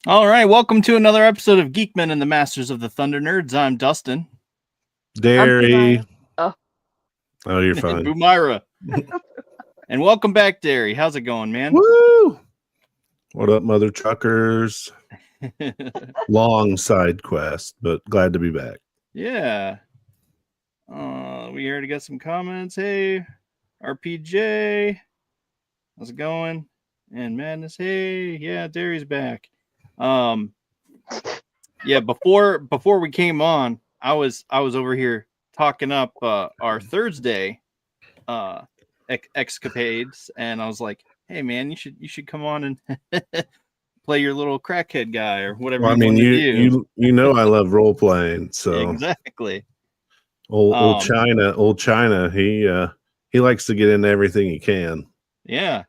All right, welcome to another episode of Geek-Men and the Masters of the Thunder Nerds. I'm Dustin. I'm Derry. Bumira. Oh, Oh, you're fine. Bumira. And welcome back, Derry. How's it going, man? Woo! What up, mother truckers? Long side quest, but glad to be back. Yeah. We already got some comments. Hey, RPJ. How's it going? And Madness. Hey, yeah, Derry's back. Yeah, before we came on, I was over here talking up our Thursday escapades, and I was like, "Hey, man, you should come on and play your little crackhead guy or whatever." Well, I mean, you know I love role playing, so exactly. Old China, he likes to get into everything he can. Yeah,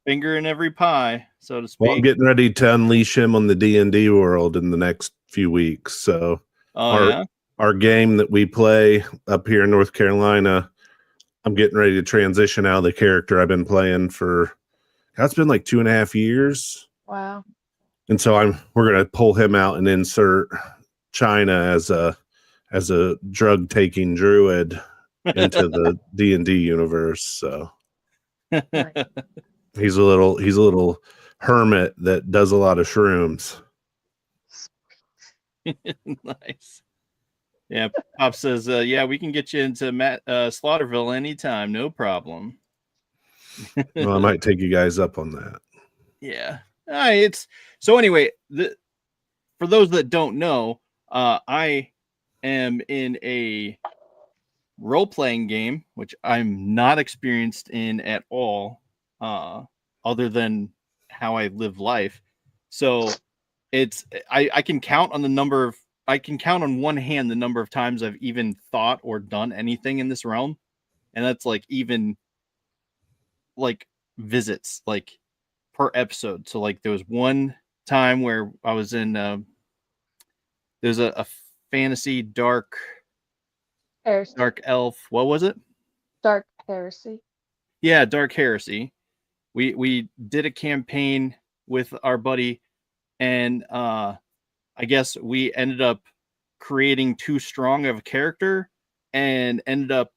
finger in every pie, so to speak. Well, I'm getting ready to unleash him on the D&D world in the next few weeks. So our game that we play up here in North Carolina, I'm getting ready to transition out of the character I've been playing for. That's been like 2.5 years. wow. And so we're gonna pull him out and insert China as a drug taking druid into the D&D universe. So Nice. he's a little hermit that does a lot of shrooms. Nice. Yeah, Pop says, yeah, we can get you into Slaughterville anytime, no problem. Well, I might take you guys up on that. Yeah. So anyway, for those that don't know, I am in a role-playing game, which I'm not experienced in at all, other than how I live life. So I can count on one hand the number of times I've even thought or done anything in this realm. And that's like even like visits like per episode. So like there was one time where I was in there's a fantasy dark Heresy. dark elf. What was it? Dark Heresy. Yeah, Dark Heresy. We did a campaign with our buddy, and I guess we ended up creating too strong of a character and ended up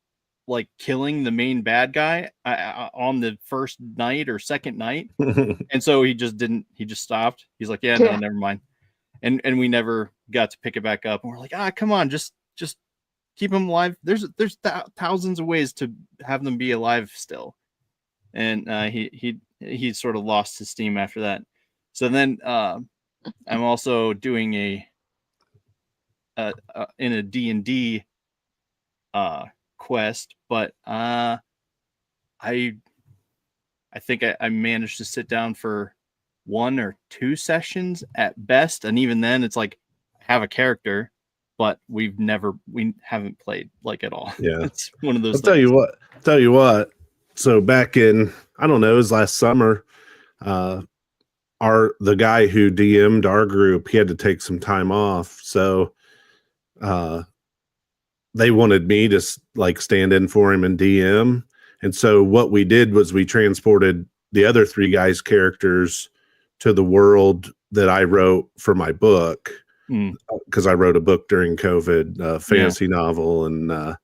like killing the main bad guy on the first night or second night. And so he just stopped. He's like, yeah, no, never mind. And we never got to pick it back up. And we're like, come on, just keep him alive. There's thousands of ways to have them be alive still. And he sort of lost his steam after that. So then I'm also doing in a D&D quest, but I think I managed to sit down for 1 or 2 sessions at best, and even then it's like I have a character, but we haven't played like at all. Yeah. It's one of those I'll things. tell you what. So back in, I don't know, it was last summer, the guy who DM'd our group, he had to take some time off. So they wanted me to like stand in for him and DM. And so what we did was we transported the other 3 guys' characters to the world that I wrote for my book, because I wrote a book during COVID, fantasy novel, and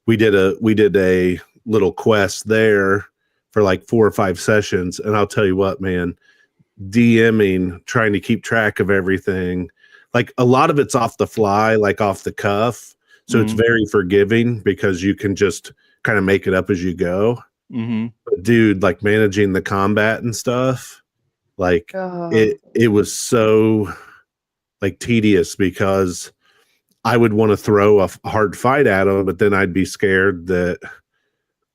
we did a little quest there for like 4 or 5 sessions. And I'll tell you what, man, DMing, trying to keep track of everything, like a lot of it's off the fly, like off the cuff. So it's very forgiving because you can just kind of make it up as you go. But dude, like managing the combat and stuff, like it was so like tedious because I would want to throw a hard fight at him, but then I'd be scared that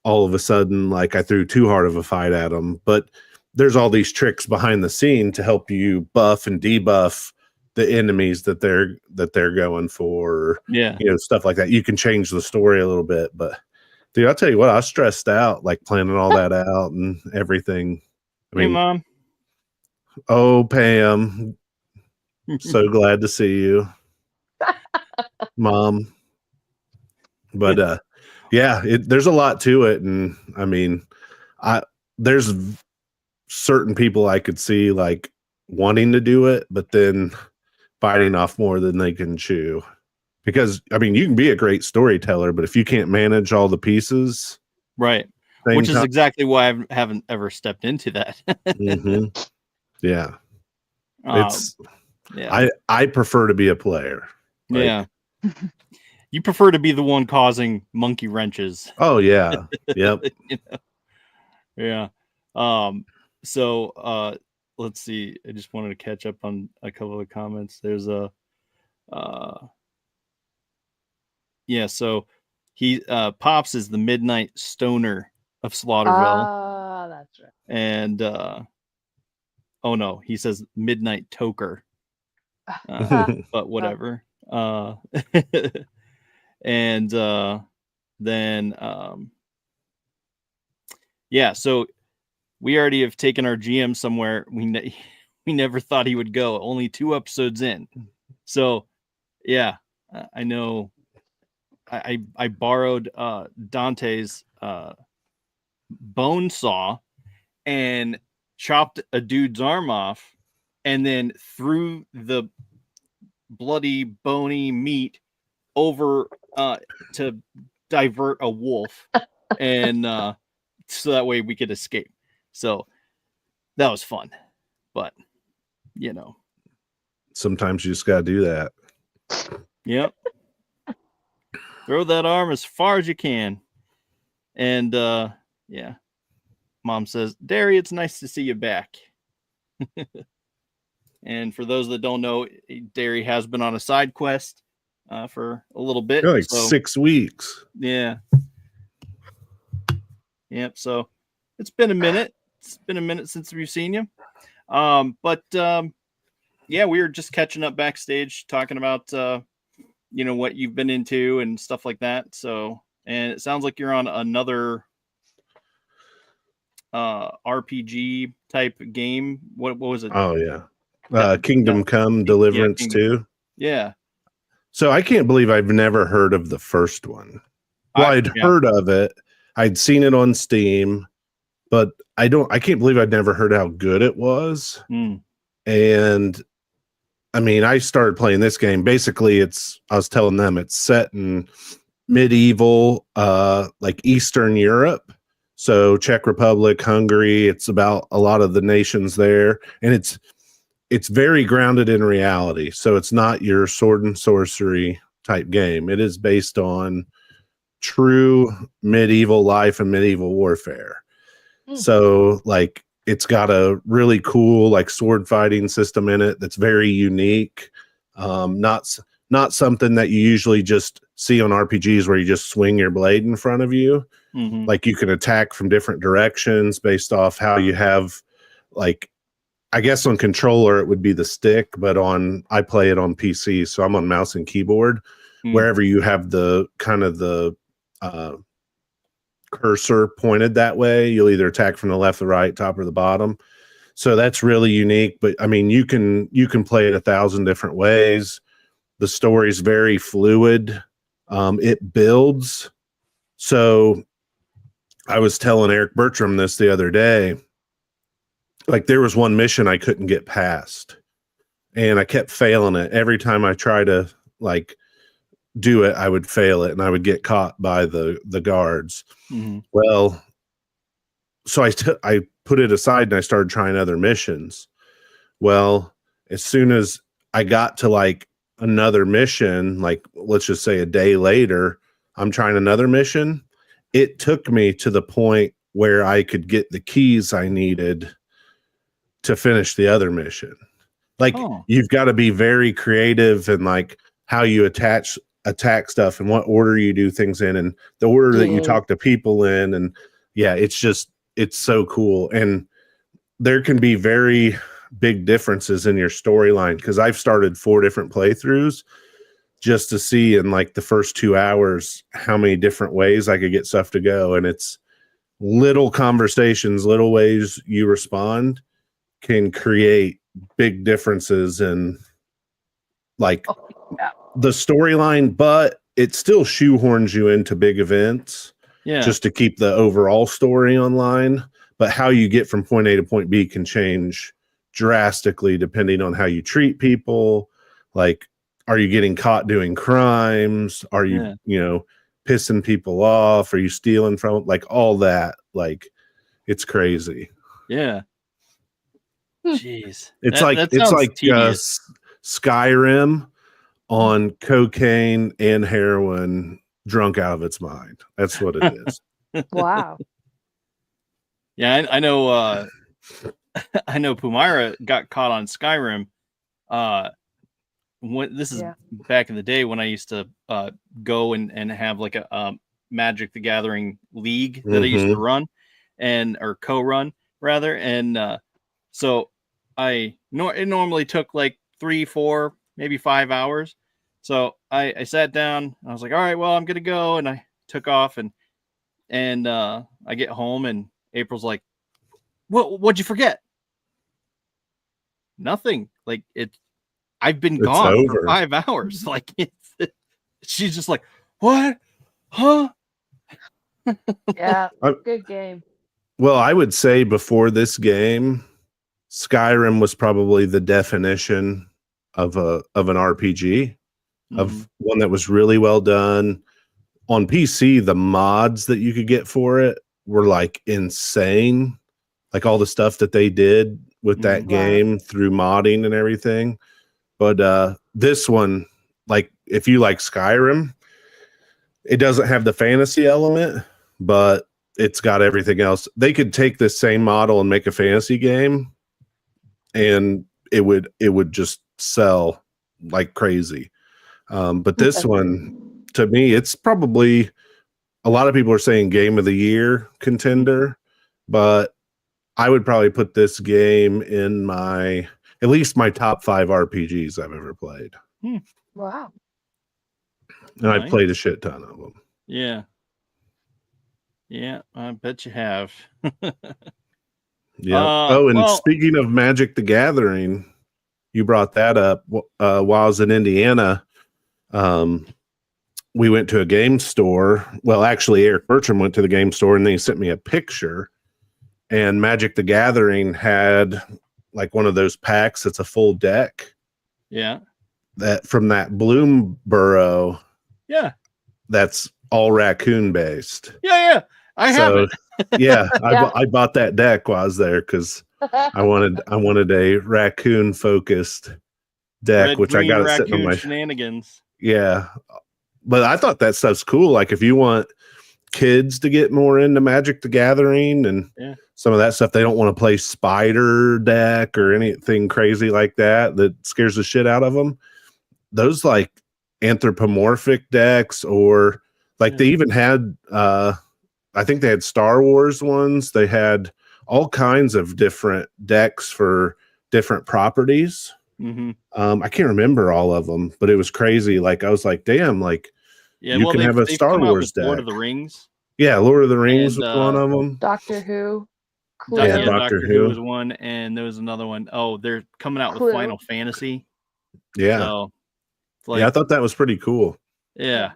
all of a sudden, like I threw too hard of a fight at him. But there's all these tricks behind the scene to help you buff and debuff the enemies that they're going for. Yeah. You know, stuff like that. You can change the story a little bit, but dude, I'll tell you what, I was stressed out, like planning all that out and everything. I mean, hey, Mom. Oh, Pam. So glad to see you, Mom. But yeah, there's a lot to it, and I mean, there's certain people I could see like wanting to do it, but then biting off more than they can chew. Because I mean, you can be a great storyteller, but if you can't manage all the pieces, right, which is exactly why I haven't ever stepped into that. Yeah, it's yeah. I prefer to be a player. Yeah, you prefer to be the one causing monkey wrenches. Oh yeah, yep. You know? Yeah. So let's see. I just wanted to catch up on a couple of comments. There's a yeah, so he Pops is the midnight stoner of Slaughterville. Ah, that's right. And oh no, he says midnight toker. But whatever. And then yeah, so we already have taken our GM somewhere we never thought he would go, only 2 episodes in. So yeah, I know I borrowed Dante's bone saw and chopped a dude's arm off and then threw the bloody bony meat over to divert a wolf and so that way we could escape. So that was fun, but you know, sometimes you just gotta do that. Yep. Throw that arm as far as you can. And yeah, Mom says, Derry, it's nice to see you back. And for those that don't know, Derry has been on a side quest for a little bit. Like 6 weeks. Yeah. Yep. So it's been a minute. It's been a minute since we've seen you. But yeah, we were just catching up backstage talking about you know, what you've been into and stuff like that. So, and it sounds like you're on another RPG type game. What was it? Oh yeah. Kingdom Come Deliverance 2. Yeah. So I can't believe I've never heard of the first one. Well, I'd heard of it. I'd seen it on Steam, but I can't believe I'd never heard how good it was. And I mean, I started playing this game. Basically, I was telling them it's set in medieval, like Eastern Europe. So Czech Republic, Hungary, it's about a lot of the nations there. And it's very grounded in reality. So it's not your sword and sorcery type game. It is based on true medieval life and medieval warfare. So like, it's got a really cool like sword fighting system in it that's very unique. Not something that you usually just see on RPGs where you just swing your blade in front of you. Like you can attack from different directions based off how you have, like, I guess on controller it would be the stick, but I play it on PC, so I'm on mouse and keyboard. Wherever you have the kind of the cursor pointed that way, you'll either attack from the left, the right, top, or the bottom. So that's really unique. But I mean, you can play it 1,000 different ways. The story's very fluid. It builds. So I was telling Eric Bertram this the other day. Like, there was one mission I couldn't get past, and I kept failing it. Every time I try to like do it, I would fail it, and I would get caught by the guards. Well, so I put it aside and I started trying other missions. Well, as soon as I got to like another mission, like let's just say a day later, I'm trying another mission. It took me to the point where I could get the keys I needed to finish the other mission. Like, you've got to be very creative and like how you attack stuff and what order you do things in and the order that you talk to people in. And yeah, it's so cool. And there can be very big differences in your storyline, because I've started 4 different playthroughs just to see in like the first 2 hours how many different ways I could get stuff to go. And it's little conversations, little ways you respond can create big differences in like the storyline, but it still shoehorns you into big events just to keep the overall story online. But how you get from point A to point B can change drastically depending on how you treat people. Like, are you getting caught doing crimes? Are you, pissing people off? Are you stealing from, like, all that? Like, it's crazy. Yeah. Hmm. Jeez. It's That sounds tedious. Skyrim on cocaine and heroin, drunk out of its mind. That's what it is. Wow. Yeah, I know. I know Pumira got caught on Skyrim. This is back in the day when I used to go and have like a Magic the Gathering league that I used to run or co-run rather, and so it normally took like 3, 4, maybe 5 hours. So I sat down. I was like, all right, well, I'm gonna go, and I took off, and I get home, and April's like, what'd you forget? Nothing. Like I've been gone for 5 hours. Like she's just like, what? Huh? Yeah. Good game. Well, I would say before this game, Skyrim was probably the definition of an RPG, of one that was really well done. On PC, the mods that you could get for it were like insane. Like all the stuff that they did with that game through modding and everything. But this one, like, if you like Skyrim, it doesn't have the fantasy element, but it's got everything else. They could take this same model and make a fantasy game, and it would just sell like crazy. But this one, to me, it's probably, a lot of people are saying game of the year contender, but I would probably put this game in at least my top 5 RPGs I've ever played. Wow. And I've played a shit ton of them. Yeah. Yeah, I bet you have. Yeah. Speaking of Magic the Gathering, you brought that up. While I was in Indiana, we went to a game store. Well, actually, Eric Bertram went to the game store, and then he sent me a picture. And Magic the Gathering had like one of those packs that's a full deck. Yeah. That from that Bloomborough. Yeah. That's all raccoon based. Yeah. I have it. Yeah, I bought that deck while I was there because I wanted a raccoon focused deck, Red, which I got it sitting on my shenanigans. Yeah, but I thought that stuff's cool. Like if you want kids to get more into Magic the Gathering and some of that stuff, they don't want to play Spider deck or anything crazy like that scares the shit out of them. Those like anthropomorphic decks, or like they even had I think they had Star Wars ones. They had all kinds of different decks for different properties. I can't remember all of them, but it was crazy. Like I was like, damn, like you can have a Star Wars deck. Lord of the Rings. Yeah, Lord of the Rings was one of them. Doctor Who. Yeah, Doctor Who was one, and there was another one. Oh, they're coming out with Final Fantasy. Yeah. So, like, I thought that was pretty cool. Yeah,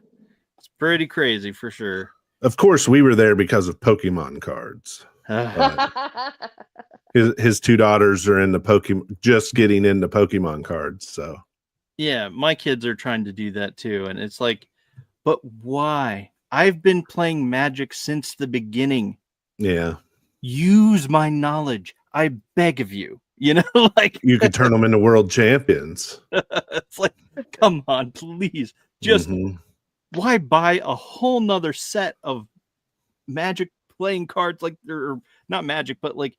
it's pretty crazy for sure. Of course, we were there because of Pokemon cards. His 2 daughters are into Pokemon, just getting into Pokemon cards. So, yeah, my kids are trying to do that too, and it's like, but why? I've been playing Magic since the beginning. Yeah. Use my knowledge. I beg of you. You know, like you could turn them into world champions. It's like, come on, please. Just why buy a whole nother set of Magic playing cards, like, or not Magic, but like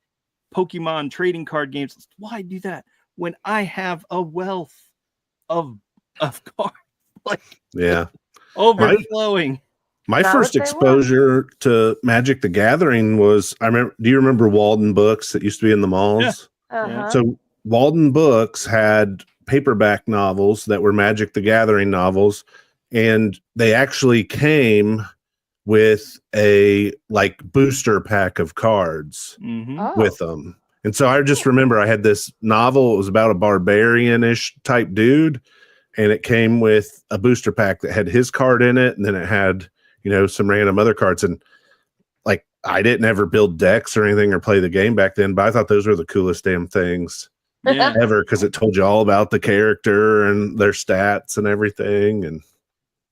Pokemon trading card games? Why do that when I have a wealth of cards? Like, overflowing. My first exposure to Magic the Gathering was, do you remember Walden Books that used to be in the malls? Yeah. So Walden Books had paperback novels that were Magic the Gathering novels, and they actually came with a like booster pack of cards with them. And so I just remember I had this novel. It was about a barbarian-ish type dude, and it came with a booster pack that had his card in it, and then it had, some random other cards. And like, I didn't ever build decks or anything or play the game back then, but I thought those were the coolest damn things Yeah. ever because it told you all about the character and their stats and everything.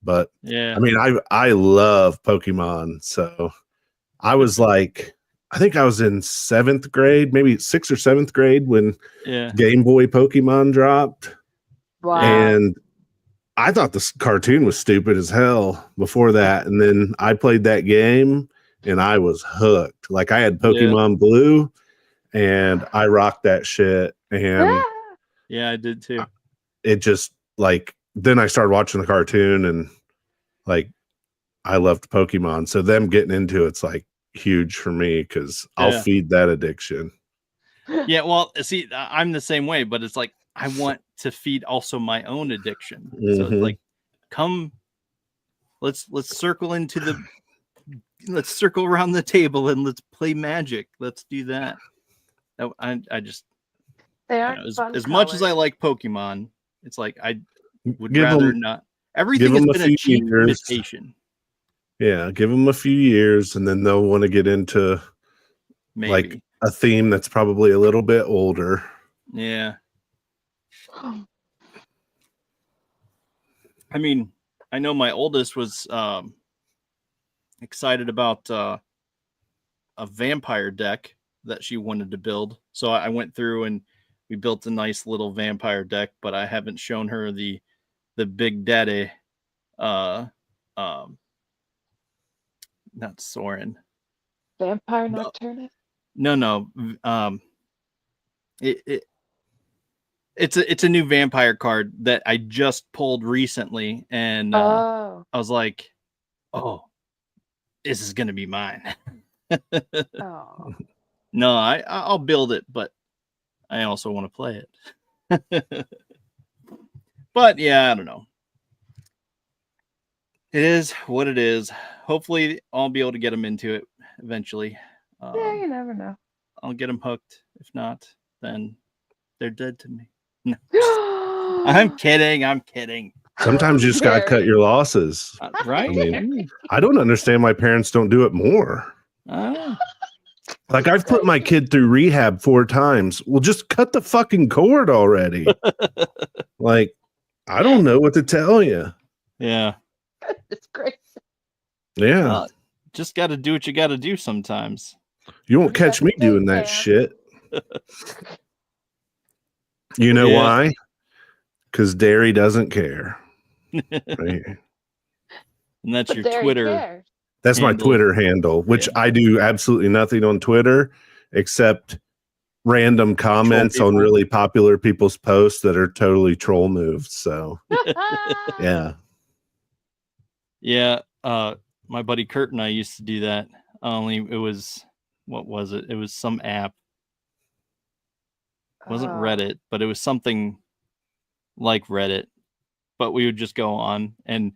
But Yeah. I mean, I love Pokemon. So I was like, I think I was in 7th grade, maybe 6th or 7th grade when Yeah. Game Boy Pokemon dropped. Wow. And I thought this cartoon was stupid as hell before that. And then I played that game and I was hooked. Like I had Pokemon Blue and I rocked that shit. And Yeah, I did too. it just like, then I started watching the cartoon and like, I loved Pokemon. So them getting into it's like huge for me because I'll feed that addiction. Yeah, well, see, I'm the same way, but it's like I want to feed also my own addiction. So it's like, come, let's circle let's circle around the table and let's play Magic. Let's do that. I just, they aren't as much as I like Pokemon, it's like I would Give rather them- not. Everything has been a cheap imitation. Yeah, give them a few years and then they'll want to get into Maybe. like a theme that's probably a little bit older. Yeah. I mean, I know my oldest was excited about a vampire deck that she wanted to build. So I went through and we built a nice little vampire deck, but I haven't shown her the Big Daddy not Soren. Vampire Nocturnus? No. It's a new vampire card that I just pulled recently, and I was like, "Oh, this is gonna be mine." Oh. No, I'll build it, but I also want to play it. But yeah, I don't know. It is what it is. Hopefully, I'll be able to get them into it eventually. Yeah, you never know. I'll get them hooked. If not, then they're dead to me. No, I'm kidding. I'm kidding. Sometimes you just got to cut your losses. Right? I mean, I don't understand why parents don't do it more. Like I've put my kid through rehab 4 times. Well, just cut the fucking cord already. Like, I don't know what to tell you. Yeah. It's great. Yeah. Just got to do what you got to do sometimes. You won't catch me doing that shit. You know why? Because Derry doesn't care. Right? And that's your Twitter. That's my Twitter handle, which I do absolutely nothing on Twitter except random comments on really popular people's posts that are totally troll moves. So, yeah. Yeah. My buddy Kurt and I used to do that. Only it was, what was it? It was some app. It wasn't Reddit, but it was something like Reddit. But we would just go on and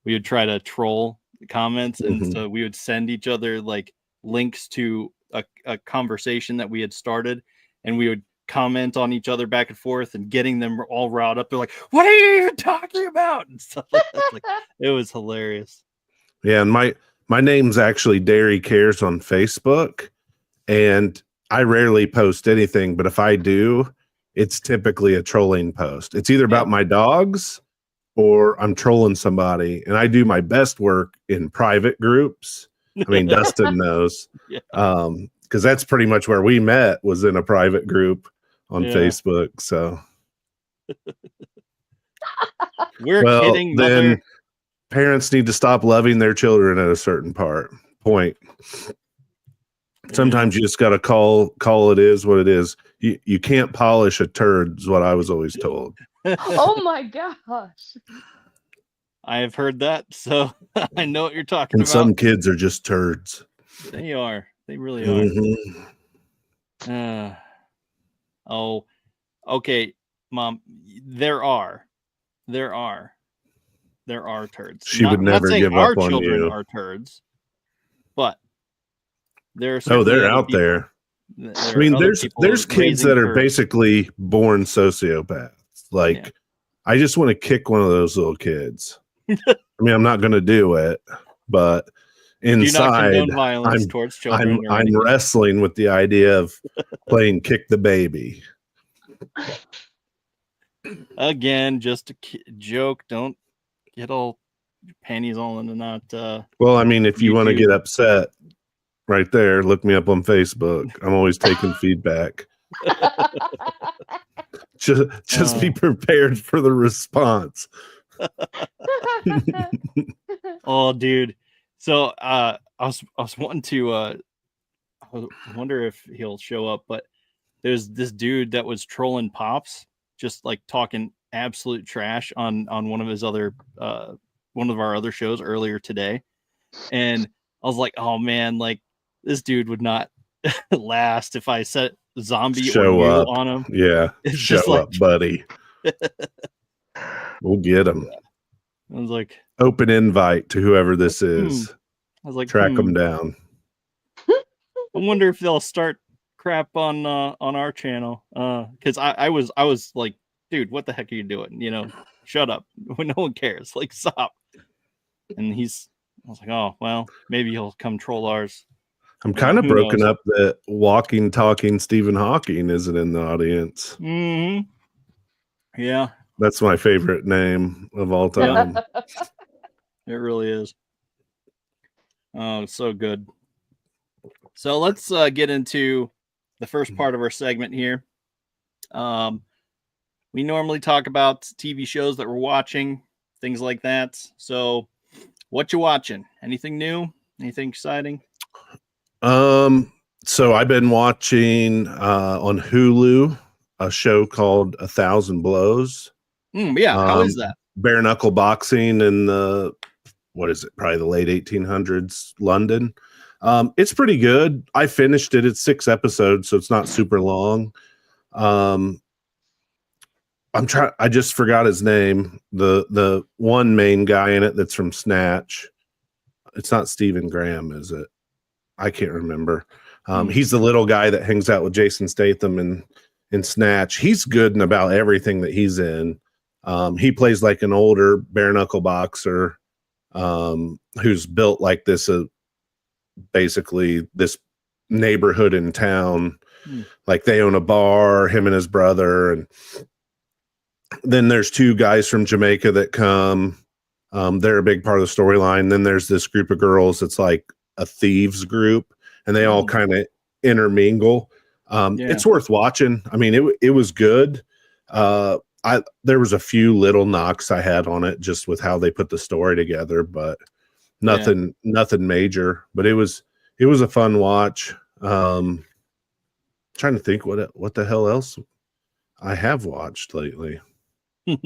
we would try to troll comments, and so we would send each other like links to a conversation that we had started, and we would comment on each other back and forth and getting them all riled up. They're like, "What are you even talking about?" and stuff like that. Like, it was hilarious. Yeah, and my name's actually Derry Cares on Facebook, and I rarely post anything, but if I do, it's typically a trolling post. It's either about my dogs or I'm trolling somebody, and I do my best work in private groups. I mean, Dustin knows, because that's pretty much where we met, was in a private group on Facebook. So we're kidding. Then mother. Parents need to stop loving their children at a certain point. Sometimes you just got to call it is what it is. You can't polish a turd is what I was always told. Oh my gosh. I have heard that, so I know what you're talking about. And some kids are just turds. They are. They really are. Oh, okay, Mom. There are turds. She would never give up on children you. Are turds, but there are. Oh, they're out there. I mean, there's kids that are basically born sociopaths. Like, I just want to kick one of those little kids. I mean, I'm not going to do it, but inside, violence towards children. I'm wrestling with the idea of playing kick the baby. Again, just a joke. Don't get all your panties all in a knot. Well, I mean, if you want to YouTube. get upset right there, look me up on Facebook. I'm always taking feedback. Just be prepared for the response. Oh, dude. So I was wanting to I wonder if he'll show up, but there's this dude that was trolling Pops, just like talking absolute trash on one of his other one of our other shows earlier today. And I was like, oh man, like this dude would not last if I set zombie Show or you up on him. Yeah. It's Show just like, up, buddy. We'll get him. I was like, Open invite to whoever this is. I was like, Track them down. I wonder if they'll start crap on our channel. Because I was like, dude, what the heck are you doing? You know, shut up. No one cares. Like, stop. And I was like, oh well, maybe he'll come troll ours. I'm kind of Who broken knows? up that walking, talking Stephen Hawking isn't in the audience. Mm-hmm. Yeah, That's my favorite name of all time. it really is. Oh, it's so good. So let's get into the first part of our segment here. We normally talk about TV shows that we're watching, things like that. So, what you watching? Anything new? Anything exciting? So I've been watching on Hulu a show called 1,000 Blows. Yeah, how is that? Bare knuckle boxing in the probably the late 1800s London. It's pretty good. I finished it. It's 6 episodes, so it's not super long. I just forgot his name. The one main guy in it that's from Snatch. It's not Stephen Graham, is it? I can't remember. He's the little guy that hangs out with Jason Statham in Snatch. He's good in about everything that he's in. He plays like an older bare knuckle boxer who's built like this, basically this neighborhood in town. Like they own a bar, him and his brother. And then there's 2 guys from Jamaica that come. They're a big part of the storyline. Then there's this group of girls that's like a thieves group, and they all kind of intermingle. It's worth watching. I mean, it was good. There was a few little knocks I had on it just with how they put the story together, but nothing major. But it was a fun watch. Trying to think what the hell else I have watched lately. Yeah,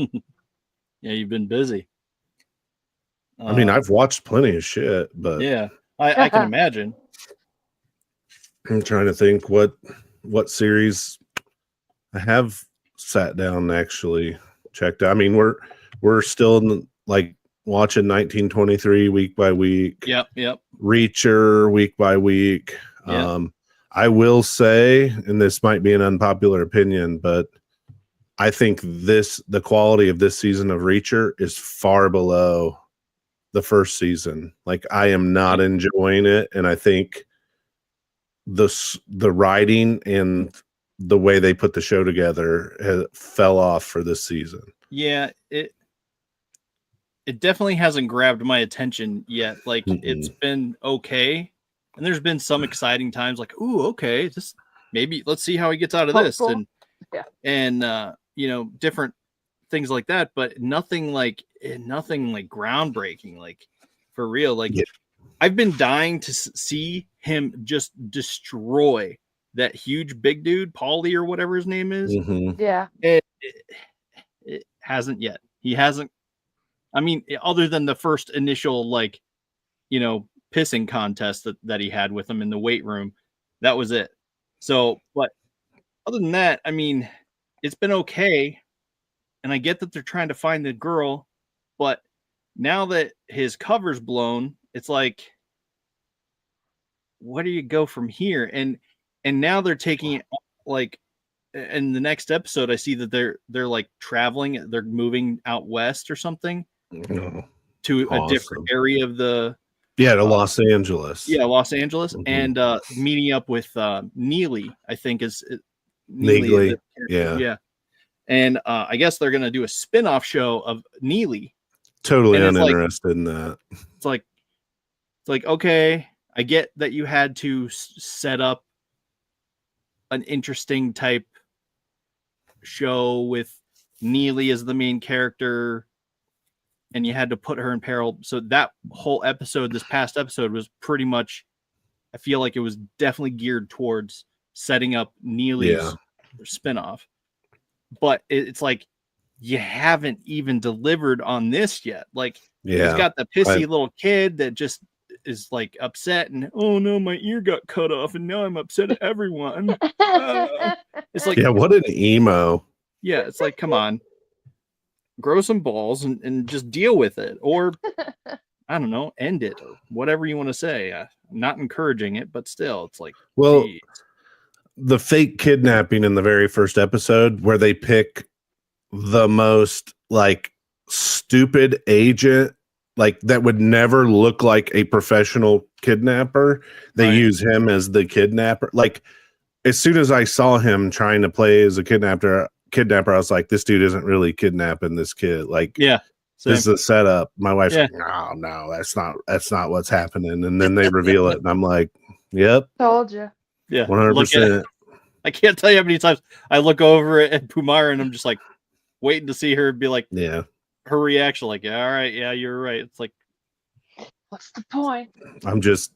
you've been busy. I mean, I've watched plenty of shit, but yeah, I can imagine. I'm trying to think what series I have sat down and actually checked out. I mean, we're still in like watching 1923 week by week. Yep. Reacher week by week. Yep. I will say, and this might be an unpopular opinion, but I think the quality of this season of Reacher is far below the first season. Like I am not enjoying it, and I think the writing and the way they put the show together fell off for this season. Yeah, it definitely hasn't grabbed my attention yet. Like it's been okay, and there's been some exciting times like, ooh, okay, this maybe let's see how he gets out of this. And you know, different things like that, but nothing like groundbreaking, like for real. Like I've been dying to see him just destroy that huge big dude, Paulie or whatever his name is. Yeah. It hasn't yet. He hasn't. I mean, other than the first initial, like, you know, pissing contest that he had with him in the weight room, that was it. So, but other than that, I mean, it's been okay. And I get that they're trying to find the girl, but now that his cover's blown, it's like, where do you go from here? And now they're taking it like in the next episode, I see that they're like traveling, they're moving out west or something to a different area of the to Los Angeles. Yeah, Los Angeles, and meeting up with Neely, I think is Neely. Yeah. And I guess they're gonna do a spin-off show of Neely. Totally And it's like- uninterested in that. It's like, okay, I get that you had to set up an interesting type show with Neely as the main character, and you had to put her in peril. So that whole episode, this past episode, was pretty much, I feel like it was definitely geared towards setting up Neely's spinoff. But it's like, you haven't even delivered on this yet. Like, he's got the pissy little kid that just is like upset and, oh no, my ear got cut off and now I'm upset at everyone. It's like, what an emo. Yeah, it's like, come on, grow some balls and just deal with it. Or, I don't know, end it, or whatever you want to say. I'm not encouraging it, but still, it's like, well, geez. The fake kidnapping in the very first episode where they pick the most like stupid agent, like that would never look like a professional kidnapper. They use him as the kidnapper. Like, as soon as I saw him trying to play as a kidnapper, I was like, this dude isn't really kidnapping this kid. Like, same. This is a setup. My wife's like, no, that's not what's happening. And then they reveal it, and I'm like, yep, Told you. Yeah, 100%. I can't tell you how many times I look over at Pumara and I'm just like waiting to see her be like, her reaction, like, yeah, all right, yeah, you're right. It's like, what's the point? I'm just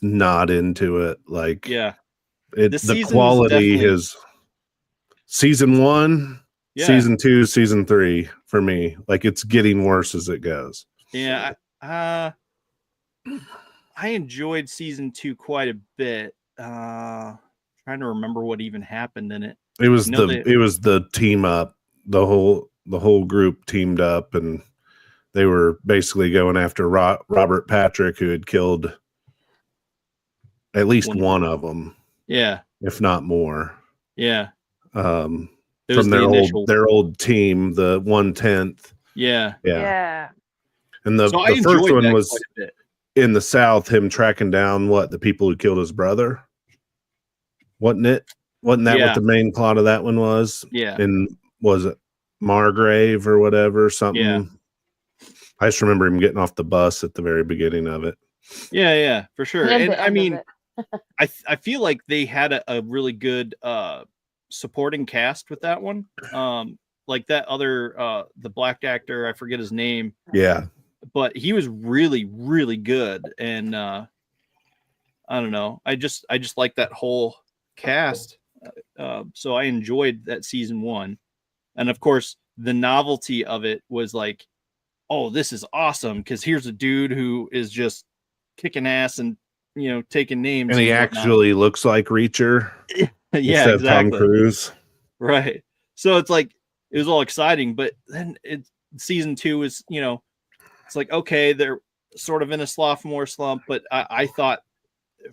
not into it. Like, the quality is season 1, season 2, season 3 for me. Like, it's getting worse as it goes. Yeah, I enjoyed season 2 quite a bit. Trying to remember what even happened in it. It was the team up. The whole group teamed up, and they were basically going after Robert Patrick, who had killed at least one of them. Yeah, if not more. Yeah. From their old team, the 1/10th. Yeah. And the first one was in the South, him tracking down the people who killed his brother. Wasn't that what the main plot of that one was? Yeah. And was it Margrave or whatever? Something. Yeah. I just remember him getting off the bus at the very beginning of it. Yeah, for sure. And I mean, I feel like they had a really good supporting cast with that one. Like that other the black actor, I forget his name. Yeah. But he was really, really good. And I don't know. I just like that whole cast. So I enjoyed that season 1. And of course, the novelty of it was like, oh, this is awesome, because here's a dude who is just kicking ass and, taking names. And he actually looks like Reacher. Yeah, exactly. Tom Cruise. Right. So it's like, it was all exciting, but then season 2 is, it's like, okay, they're sort of in a sophomore slump, but I thought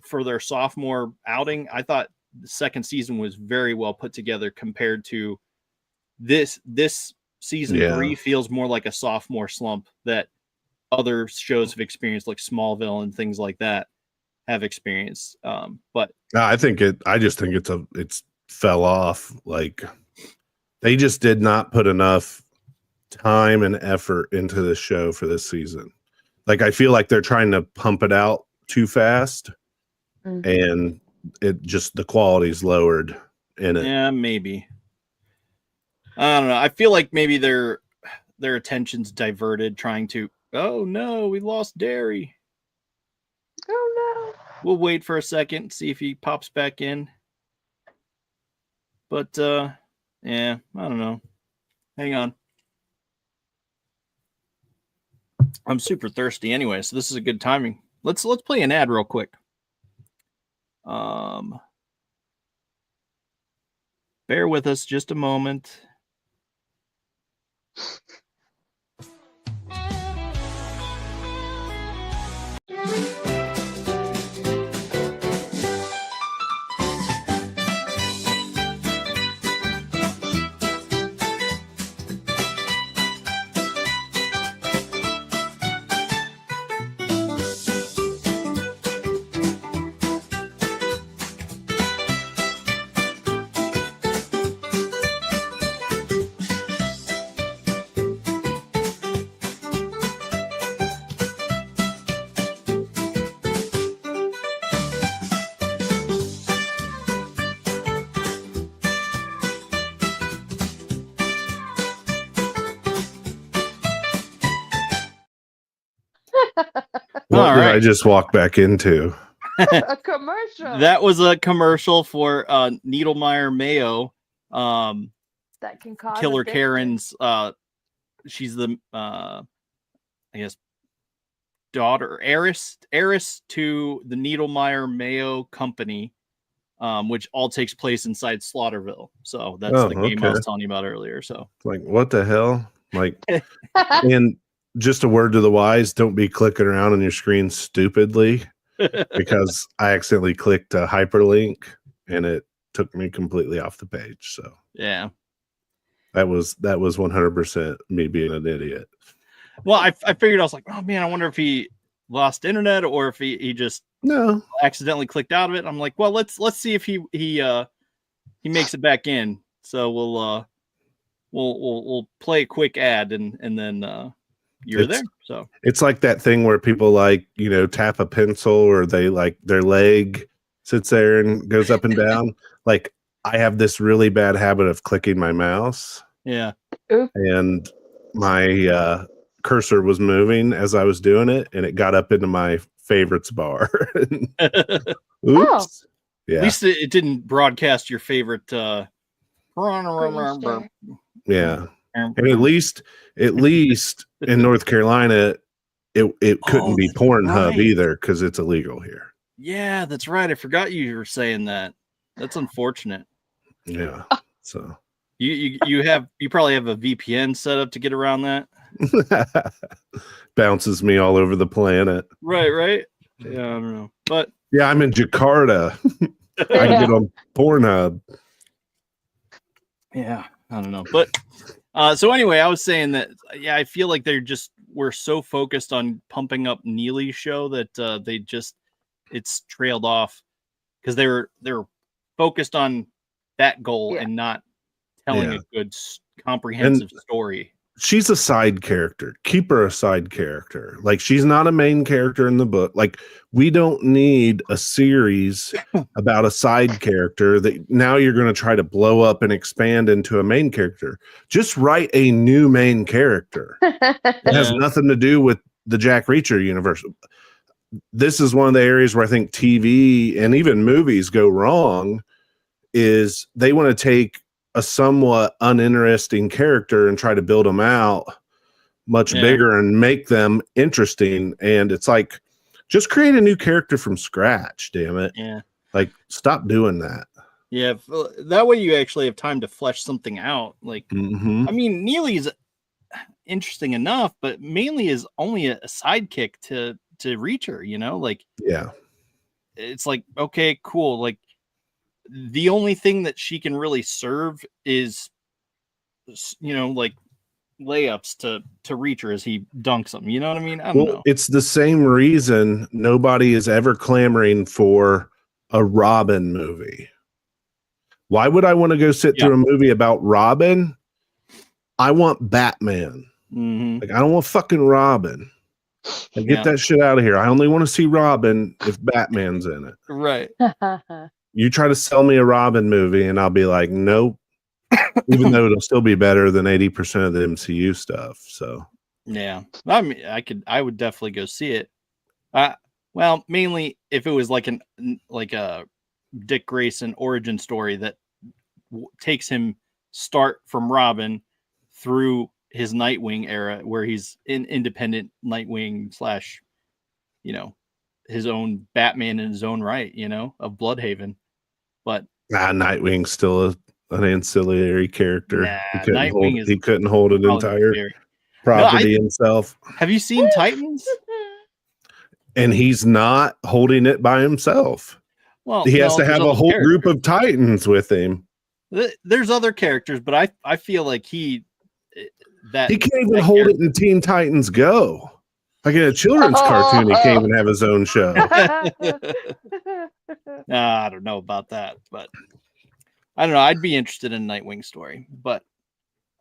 for their sophomore outing, I thought the second season was very well put together compared to this season 3 feels more like a sophomore slump that other shows have experienced, like Smallville and things like that have experienced. But I just think it's fell off. Like, they just did not put enough time and effort into this show for this season. Like, I feel like they're trying to pump it out too fast, and it just, the quality's lowered in it. Yeah, maybe. I don't know. I feel like maybe their attention's diverted, trying to, oh no, we lost Derry. Oh no. We'll wait for a second, see if he pops back in. But yeah, I don't know. Hang on. I'm super thirsty anyway, so this is a good timing. Let's play an ad real quick. Bear with us just a moment. What All did I right. just walk back into? A commercial. That was a commercial for Needlemeyer Mayo. That can cause Killer addiction. Karen's she's the I guess daughter, heiress to the Needlemeyer Mayo Company, which all takes place inside Slaughterville. So that's the game I was telling you about earlier. So Like, what the hell? Like, and just a word to the wise, don't be clicking around on your screen stupidly, because I accidentally clicked a hyperlink and it took me completely off the page. So yeah. that was 100% me being an idiot. Well, I figured, I was like, oh man, I wonder if he lost internet or if he just No, accidentally clicked out of it. I'm like, well, let's see if he makes it back in. So we'll play a quick ad and then you're there. So it's like that thing where people like, you know, tap a pencil, or they like their leg sits there and goes up and down. Like, I have this really bad habit of clicking my mouse. yeah. And my cursor was moving as I was doing it, and it got up into my favorites bar. Oops. Oh. Yeah. At least it didn't broadcast your favorite Yeah. And at least in North Carolina, it couldn't be Pornhub either, because it's illegal here. Yeah, that's right. I forgot you were saying that. That's unfortunate. Yeah. So you probably have a VPN set up to get around that. bounces me all over the planet. Right. Yeah, I don't know. But yeah, I'm in Jakarta. I can get on Pornhub. Yeah, I don't know. But so anyway, I was saying that I feel like we're so focused on pumping up Neely's show that it's trailed off, because they're focused on that goal and not telling a good comprehensive story. She's a side character. Keep her a side character. Like, she's not a main character in the book. Like, we don't need a series about a side character that now you're going to try to blow up and expand into a main character. Just write a new main character. It has nothing to do with the Jack Reacher universe. This is one of the areas where I think TV and even movies go wrong, is they want to take a somewhat uninteresting character and try to build them out much bigger and make them interesting. And it's like, just create a new character from scratch, damn it. Yeah. Like, stop doing that. Yeah. That way you actually have time to flesh something out. Like, I mean, Neely's interesting enough, but mainly is only a sidekick to Reacher, you know? Like, yeah. It's like, okay, cool. Like, the only thing that she can really serve is, you know, like layups to Reacher as he dunks them. You know what I mean? I don't know. It's the same reason nobody is ever clamoring for a Robin movie. Why would I want to go sit through a movie about Robin? I want Batman. Like, I don't want fucking Robin. Like, get that shit out of here. I only want to see Robin if Batman's in it. Right. You try to sell me a Robin movie and I'll be like, nope. Even though it'll still be better than 80% of the MCU stuff. So yeah, I mean, I would definitely go see it. Well, mainly if it was like a Dick Grayson origin story that takes him start from Robin through his Nightwing era, where he's in independent Nightwing / you know, his own Batman in his own right, you know, of Bloodhaven. But Nightwing's still an ancillary character. Nightwing he couldn't hold an entire property himself. Have you seen Titans? And he's not holding it by himself. Well, he has to have a whole group of Titans with him. There's other characters, but I feel like he can't even hold it in Teen Titans Go. Like, in a children's cartoon, he can't even have his own show. I don't know about that, but I don't know. I'd be interested in Nightwing story, but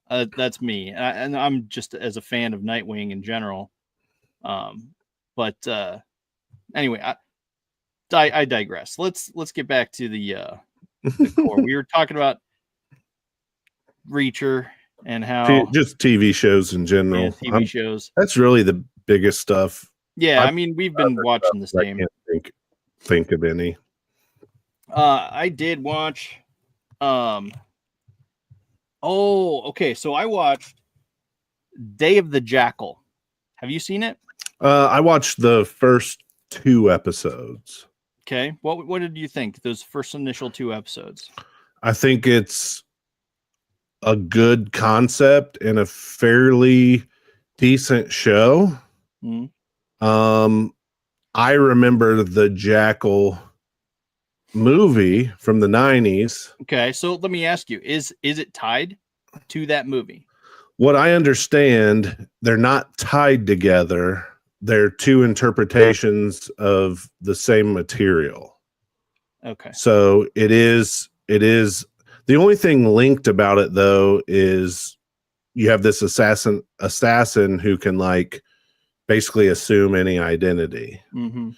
that's me, and I'm just as a fan of Nightwing in general. But anyway, I digress. Let's get back to the core. We were talking about Reacher and how just TV shows in general. TV shows. That's really the biggest stuff Yeah, I mean, we've been watching the I same. can't think of any. I did watch. Okay. So I watched Day of the Jackal. Have you seen it? I watched the first 2 episodes. Okay. What did you think? Those first initial 2 episodes. I think it's a good concept and a fairly decent show. Mhm. I remember the Jackal movie from the 90s. Okay, so let me ask you: is it tied to that movie? What I understand, they're not tied together. They're 2 interpretations of the same material. Okay. So it is the only thing linked about it though is you have this assassin who can like basically assume any identity. Mm-hmm.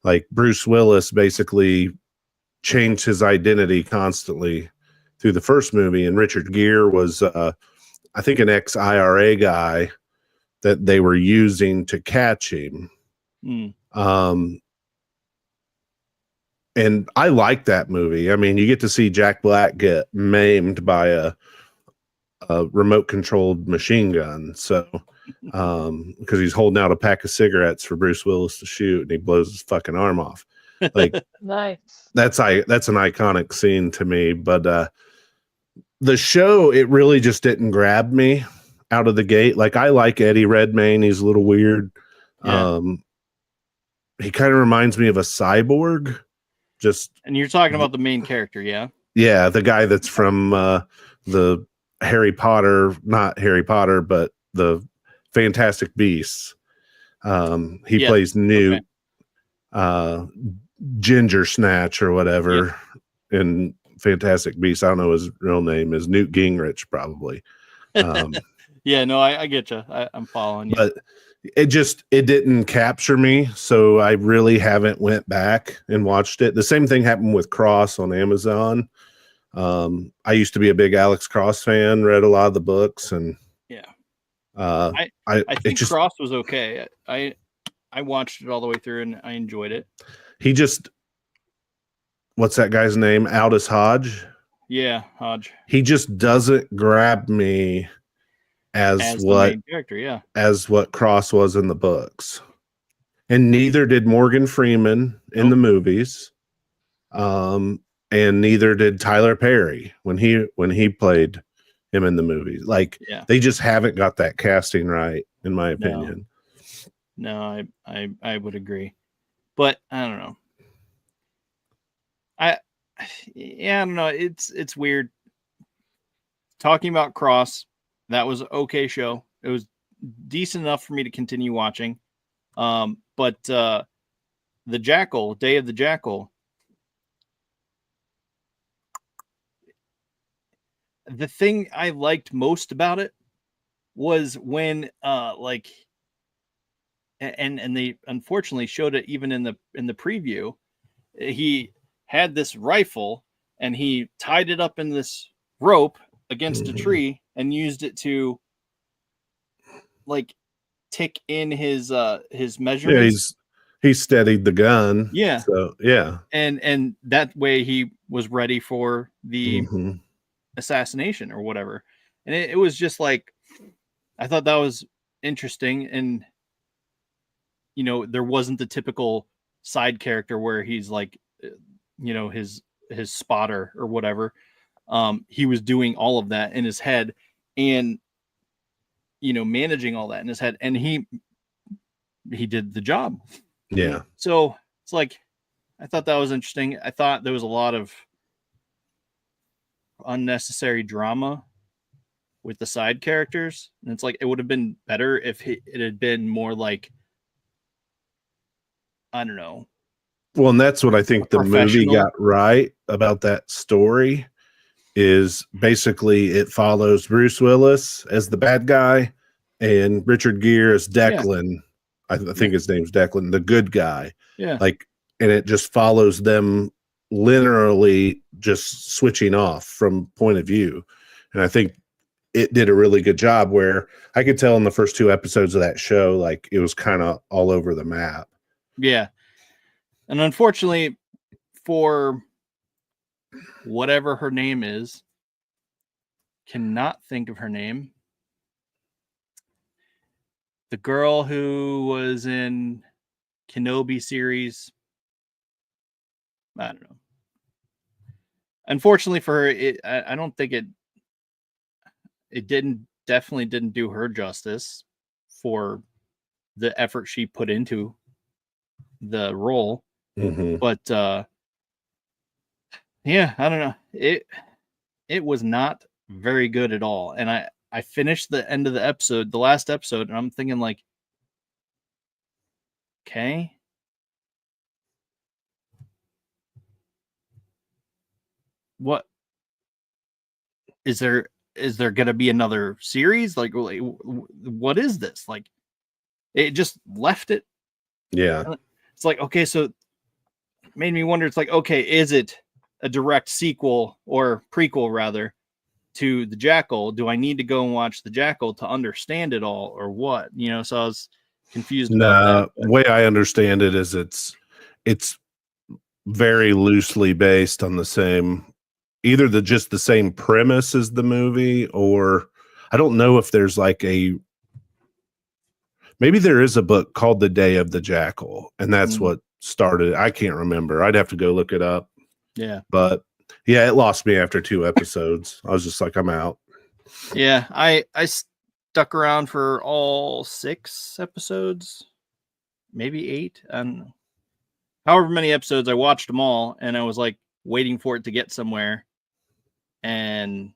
Like Bruce Willis basically changed his identity constantly through the first movie, and Richard Gere was I think an ex-IRA guy that they were using to catch him. Mm. And I like that movie. I mean, you get to see Jack Black get maimed by a remote controlled machine gun. So, because he's holding out a pack of cigarettes for Bruce Willis to shoot, and he blows his fucking arm off. Like, Nice. that's an iconic scene to me. But the show, it really just didn't grab me out of the gate. Like, I like Eddie Redmayne. He's a little weird. Yeah. He kind of reminds me of a cyborg. And you're talking about the main character, yeah? Yeah, the guy that's from the Harry Potter, not Harry Potter, but the Fantastic Beasts. He plays Newt, Ginger Snatch or whatever in Fantastic Beasts. I don't know his real name is Newt Gingrich, probably. Yeah, no, I get you. I'm following you. But it didn't capture me, so I really haven't went back and watched it. The same thing happened with Cross on Amazon. I used to be a big Alex Cross fan, read a lot of the books, and I think Cross was okay. I watched it all the way through and I enjoyed it. What's that guy's name? Aldous Hodge. Yeah, Hodge. He just doesn't grab me as what main character, yeah, as what Cross was in the books, and neither did Morgan Freeman in the movies, and neither did Tyler Perry when he played him in the movies. Like, they just haven't got that casting right, in my opinion. No, I would agree, but I don't know. I don't know. It's weird talking about Cross. That was an okay show. It was decent enough for me to continue watching. But the Jackal, Day of the Jackal, the thing I liked most about it was when and they unfortunately showed it even in the preview. He had this rifle and he tied it up in this rope against a tree and used it to like tick in his measurements. Yeah, he steadied the gun. Yeah. So yeah. And that way he was ready for the assassination or whatever. And it was just like, I thought that was interesting. And there wasn't the typical side character where he's like, his spotter or whatever. He was doing all of that in his head and managing all that in his head, and he did the job. Yeah. So it's like, I thought that was interesting. I thought there was a lot of unnecessary drama with the side characters, and it's like, it would have been better if it had been more like, I don't know. Well, and that's what I think the movie got right about that story is basically it follows Bruce Willis as the bad guy and Richard Gere as Declan. Yeah. I think his name's Declan, the good guy. Yeah. And it just follows them linearly just switching off from point of view. And I think it did a really good job where I could tell in the first 2 episodes of that show, like it was kind of all over the map. Yeah. And unfortunately, for whatever her name is, cannot think of her name. The girl who was in Kenobi series. I don't know. Unfortunately for her, I don't think it definitely didn't do her justice for the effort she put into the role. Mm-hmm. But yeah, I don't know. It was not very good at all. And I finished the end of the episode, the last episode, and I'm thinking like, okay. What is there going to be another series? Like, what is this? Like, it just left it. Yeah. It's like, okay, so it made me wonder. It's like, okay, is it a direct sequel or prequel rather to the Jackal? Do I need to go and watch the Jackal to understand it all, or what? You know, so I was confused about that. The way I understand it is it's very loosely based on the same, either just the same premise as the movie, or I don't know if there's like maybe there is a book called The Day of the Jackal, and that's what started. I can't remember. I'd have to go look it up. Yeah. But yeah, it lost me after 2 episodes. I was just like, I'm out. Yeah, I stuck around for all 6 episodes, maybe 8, and however many episodes. I watched them all, and I was like waiting for it to get somewhere, and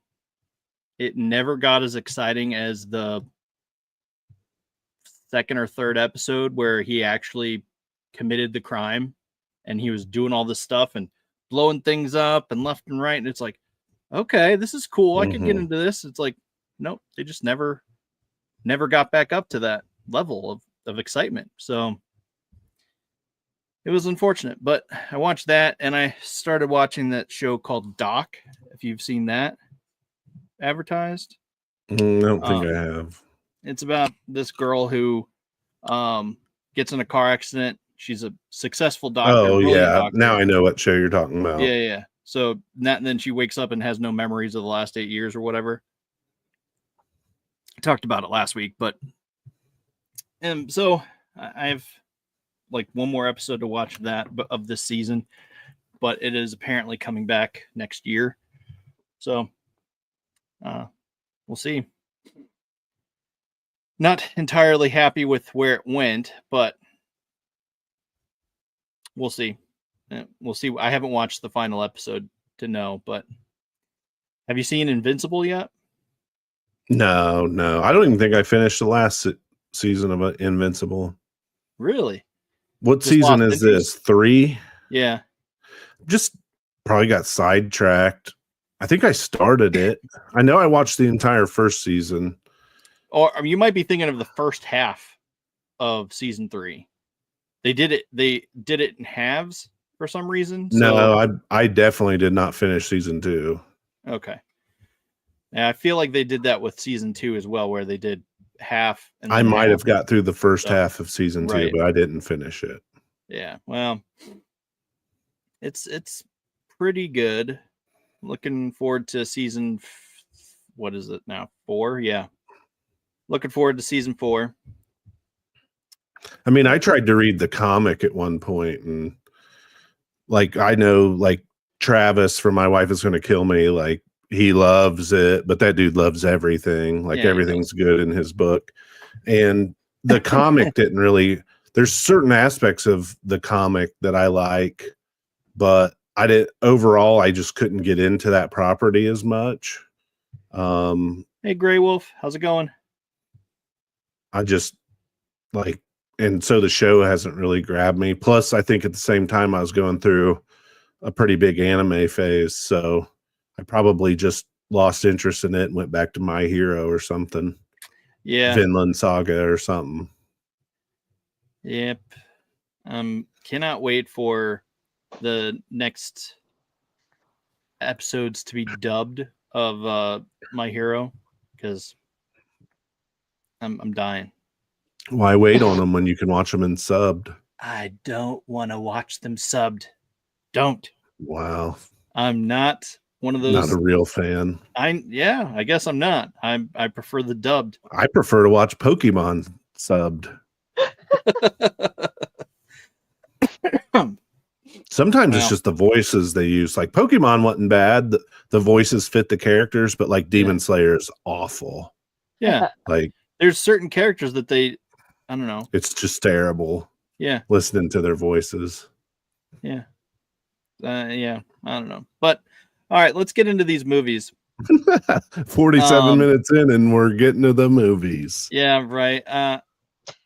it never got as exciting as the 2nd or 3rd episode where he actually committed the crime and he was doing all this stuff and blowing things up and left and right. And it's like, okay, this is cool. I could get into this. It's like, nope, they just never got back up to that level of excitement. So it was unfortunate, but I watched that and I started watching that show called Doc. If you've seen that advertised. I don't think I have. It's about this girl who gets in a car accident. She's a successful doctor. Oh, yeah. Doctor. Now I know what show you're talking about. Yeah. So then she wakes up and has no memories of the last 8 years or whatever. I talked about it last week, but so I have like one more episode to watch of this season, but it is apparently coming back next year. So we'll see. Not entirely happy with where it went, but we'll see. We'll see. I haven't watched the final episode to know, but have you seen Invincible yet? No. I don't even think I finished the last season of Invincible. Really? What Just season is this? 3? Yeah. Just probably got sidetracked. I think I started it. I know I watched the entire first season. Or you might be thinking of the first half of season 3. They did it in halves for some reason. No, I definitely did not finish season 2. Okay. Yeah, I feel like they did that with season 2 as well, where they did half. And I might have got through the first half of season 2, right. but I didn't finish it. Yeah, well, it's pretty good. Looking forward to season. What is it now? 4? Yeah. Looking forward to season 4. I mean, I tried to read the comic at one point, and like I know, like Travis from My Wife Is Going to Kill Me, like he loves it, but that dude loves everything. Like everything's good in his book, and the comic didn't really. There's certain aspects of the comic that I like, but I did overall. I just couldn't get into that property as much. Hey, Grey Wolf, how's it going? I just like. And so the show hasn't really grabbed me. Plus, I think at the same time I was going through a pretty big anime phase. So I probably just lost interest in it and went back to My Hero or something. Yeah. Vinland Saga or something. Yep. Cannot wait for the next episodes to be dubbed of My Hero. because I'm dying. Why wait on them when you can watch them in subbed? I don't want to watch them subbed. Don't. Wow. I'm not one of those. Not a real fan. I guess I'm not. I prefer the dubbed. I prefer to watch Pokemon subbed. Sometimes it's just the voices they use. Like Pokemon wasn't bad. The voices fit the characters, but like Demon Slayer is awful. Yeah. Like there's certain characters that I don't know. It's just terrible. Yeah. Listening to their voices. Yeah. Yeah. I don't know. But all right, let's get into these movies. 47 minutes in and we're getting to the movies. Yeah, right.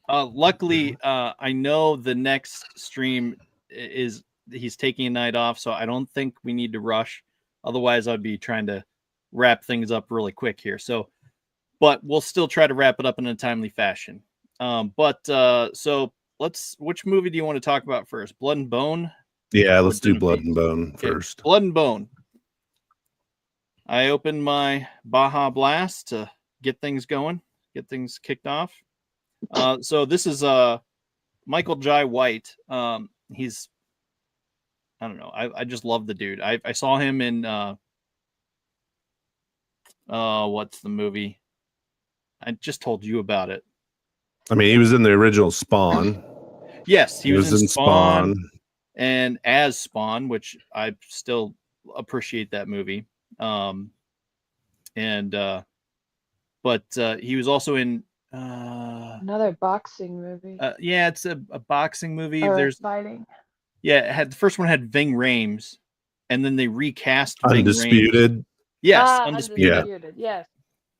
Luckily, I know the next stream he's taking a night off, so I don't think we need to rush. Otherwise, I'd be trying to wrap things up really quick here. So, but we'll still try to wrap it up in a timely fashion. So which movie do you want to talk about first? Blood and Bone? Yeah, let's do Blood and Bone first. Blood and Bone. I opened my Baja Blast to get things going, get things kicked off. So this is Michael Jai White. He's, I don't know. I just love the dude. I saw him in what's the movie? I just told you about it. I mean, he was in the original Spawn. Yes, he was in Spawn. And as Spawn, which I still appreciate that movie. But he was also in another boxing movie. Yeah, it's a boxing movie. Or There's fighting. Yeah, the first one had Ving Rhames, and then they recast Undisputed. Ving Rhames. Yes, Undisputed. Yes.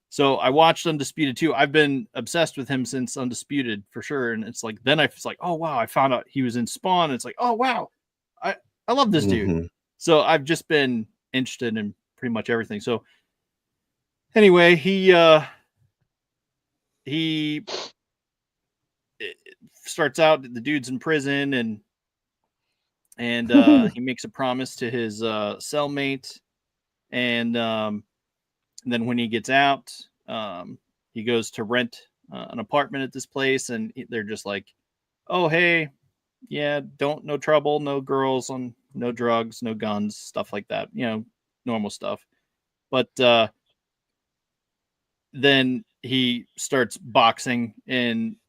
So I watched Undisputed too. I've been obsessed with him since Undisputed for sure. And it's like then I was like, oh wow, I found out he was in Spawn. And it's like, oh wow, I love this dude. So I've just been interested in pretty much everything. So anyway, he starts out, the dude's in prison, and he makes a promise to his cellmate, and then when he gets out, he goes to rent an apartment at this place, and they're just like, oh hey, yeah, no trouble, no girls, no drugs, no guns, stuff like that, normal stuff. But then he starts boxing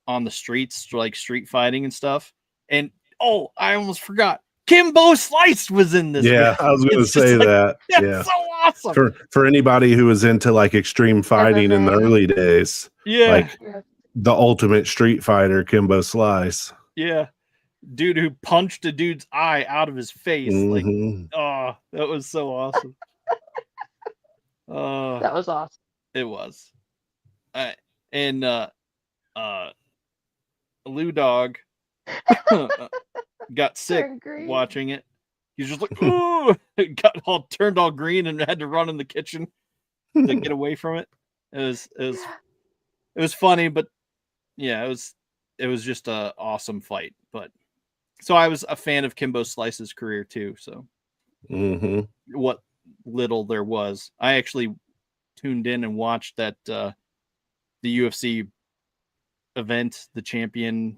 on the streets, like street fighting and stuff. And I almost forgot, Kimbo Slice was in this. Yeah, movie. I was going to say that. That's yeah, so awesome. For anybody who was into like extreme fighting in the early days. Yeah, like the ultimate street fighter, Kimbo Slice. Yeah, dude who punched a dude's eye out of his face. Like, that was so awesome. That was awesome. It was. And Lou Dog got sick watching it. He's just like, ooh, got turned all green and had to run in the kitchen to get away from it. It was funny, but yeah, it was just a awesome fight. But so I was a fan of Kimbo Slice's career too. So what little there was, I actually tuned in and watched that the UFC event, the champion,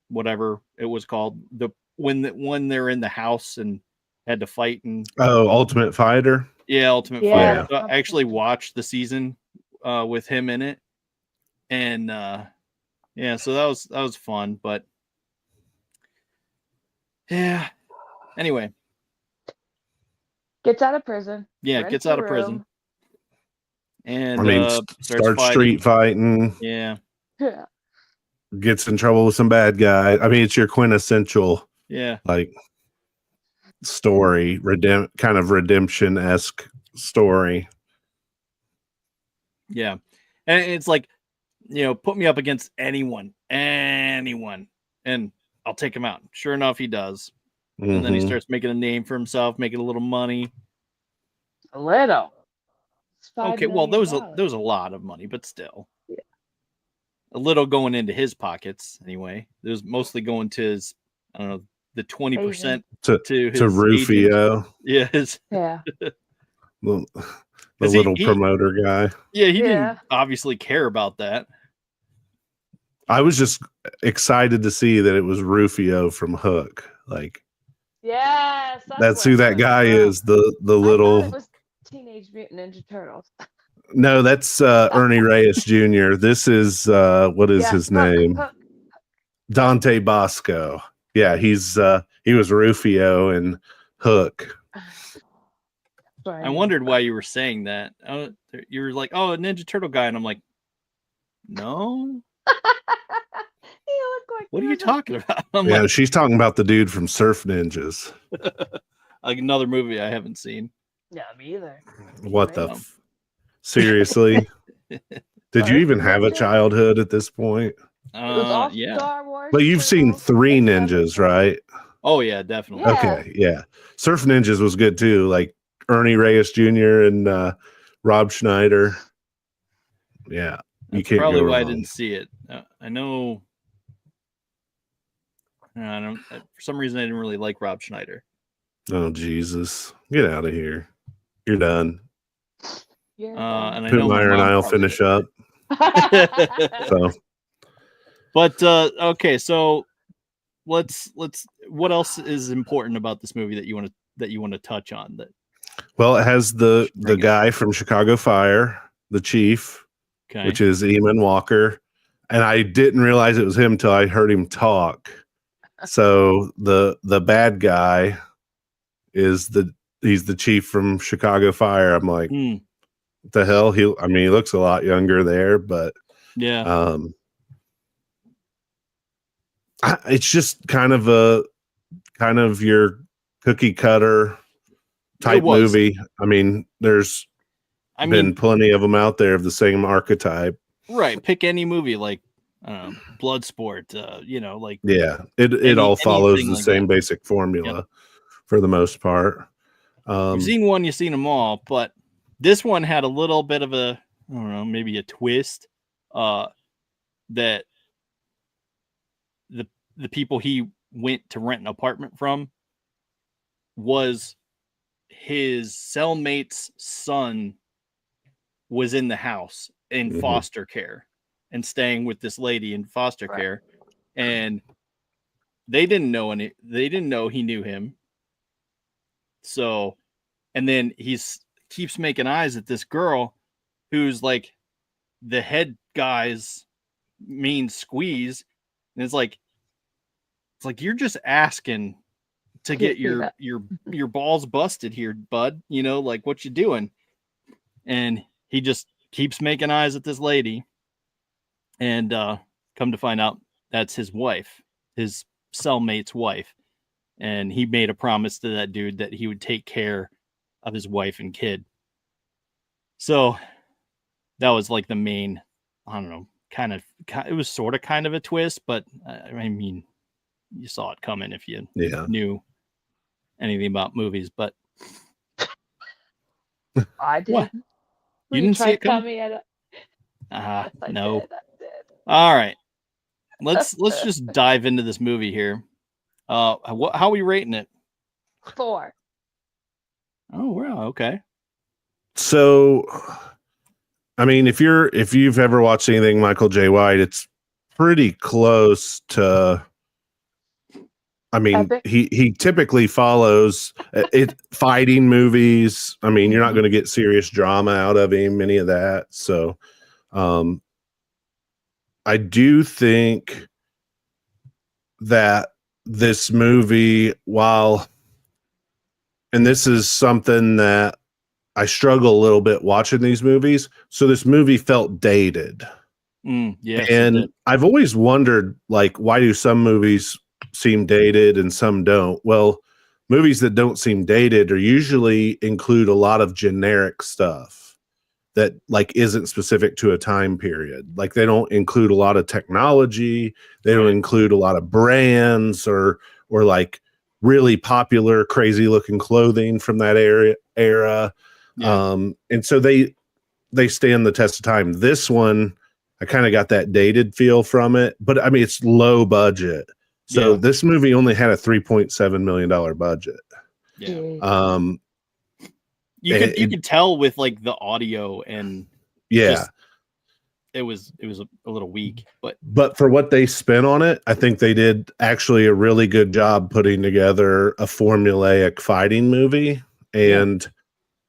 whatever it was called, when they're in the house and had to fight and Ultimate Fighter. Yeah, Ultimate Fighter. So I actually watched the season with him in it, and so that was fun. But yeah, anyway, gets out of prison. Yeah, gets out of prison. And I mean, starts street fighting. Yeah. Gets in trouble with some bad guy. I mean, it's your quintessential, like story, kind of redemption-esque story. Yeah, and it's like, put me up against anyone, and I'll take him out. Sure enough, he does. And then he starts making a name for himself, making a little money. A little. Okay, well, there was a lot of money, but still. Yeah. A little going into his pockets, anyway. It was mostly going to his, I don't know, the 20% to his Rufio. Agent. Yeah. Well, The 'Cause little he- promoter guy. Yeah, he Yeah. didn't obviously care about that. I was just excited to see that it was Rufio from Hook. Like Yes, that's what who it that was. guy Wow. is. The I thought little it was Teenage Mutant Ninja Turtles. no, that's Ernie Reyes Jr. This is what is his name? Hook. Dante Bosco. Yeah, he was Rufio in Hook. I wondered why you were saying that. You were like, "Oh, a Ninja Turtle guy," and I'm like, "No, He looked like what are you he was talking about?" I'm Yeah, like, she's talking about the dude from Surf Ninjas. like another movie I haven't seen. Yeah, me either. What the? Right. Seriously? Did you Surf even have a Ninjas? childhood at this point? It was all Yeah. Star Wars. But you've seen Turtles, 3 and ninjas, right? Oh yeah, definitely. Yeah. Okay, yeah. Surf Ninjas was good too, like Ernie Reyes Jr. and Rob Schneider. Yeah, you That's can't probably go why I wrong. didn't see it. I know. I don't. For some reason, I didn't really like Rob Schneider. Oh Jesus, get out of here! You're done. You're And I know my Pittmeyer and mom I'll probably finish up. done. So But okay, so let's. What else is important about this movie that you want to touch on? well, it has the Bring it. guy from Chicago Fire, the chief, Okay. which is Eamon Walker, and I didn't realize it was him till I heard him talk. So the bad guy is he's the chief from Chicago Fire. I'm like, Hmm. what the hell? He looks a lot younger there, but Yeah. it's just kind of your cookie cutter type was. movie. I mean, there's been plenty of them out there of the same archetype. Right. Pick any movie like Bloodsport. Like Yeah, it all follows anything the like same that. basic formula for the most part. You've seen one, you've seen them all, but this one had a little bit of a, I don't know, maybe a twist. That the people he went to rent an apartment from was his cellmate's son was in the house in foster care and staying with this lady in foster care, and they didn't know he knew him. So, and then keeps making eyes at this girl who's like the head guy's mean squeeze, and it's like you're just asking to get your balls busted here, bud. Like what you doing? And he just keeps making eyes at this lady, and come to find out that's his wife, his cellmate's wife, and he made a promise to that dude that he would take care of his wife and kid. So that was like the main, I don't know, it was sort of kind of a twist, but I mean, you saw it coming if you knew anything about movies, but I did. What? You didn't see it coming? Yes, no. I did. All right. Let's just dive into this movie here. How are we rating it? 4. Oh, wow. Okay. So, I mean, if you've ever watched anything Michael J. White, it's pretty close to. I mean, Epic. he typically follows it fighting movies. I mean, you're not going to get serious drama out of him, any of that. So, I do think that this movie, and this is something that I struggle a little bit watching these movies. So this movie felt dated. Yes, and I've always wondered, like, why do some movies seem dated and some don't? Well, movies that don't seem dated are usually include a lot of generic stuff that like isn't specific to a time period. Like they don't include a lot of technology. They don't include a lot of brands or like really popular, crazy looking clothing from that era. Yeah. And so they stand the test of time. This one, I kind of got that dated feel from it, but I mean, it's low budget. So this movie only had a $3.7 million budget. Yeah. you could tell with like the audio and yeah. it was a little weak, But for what they spent on it, I think they did actually a really good job putting together a formulaic fighting movie. And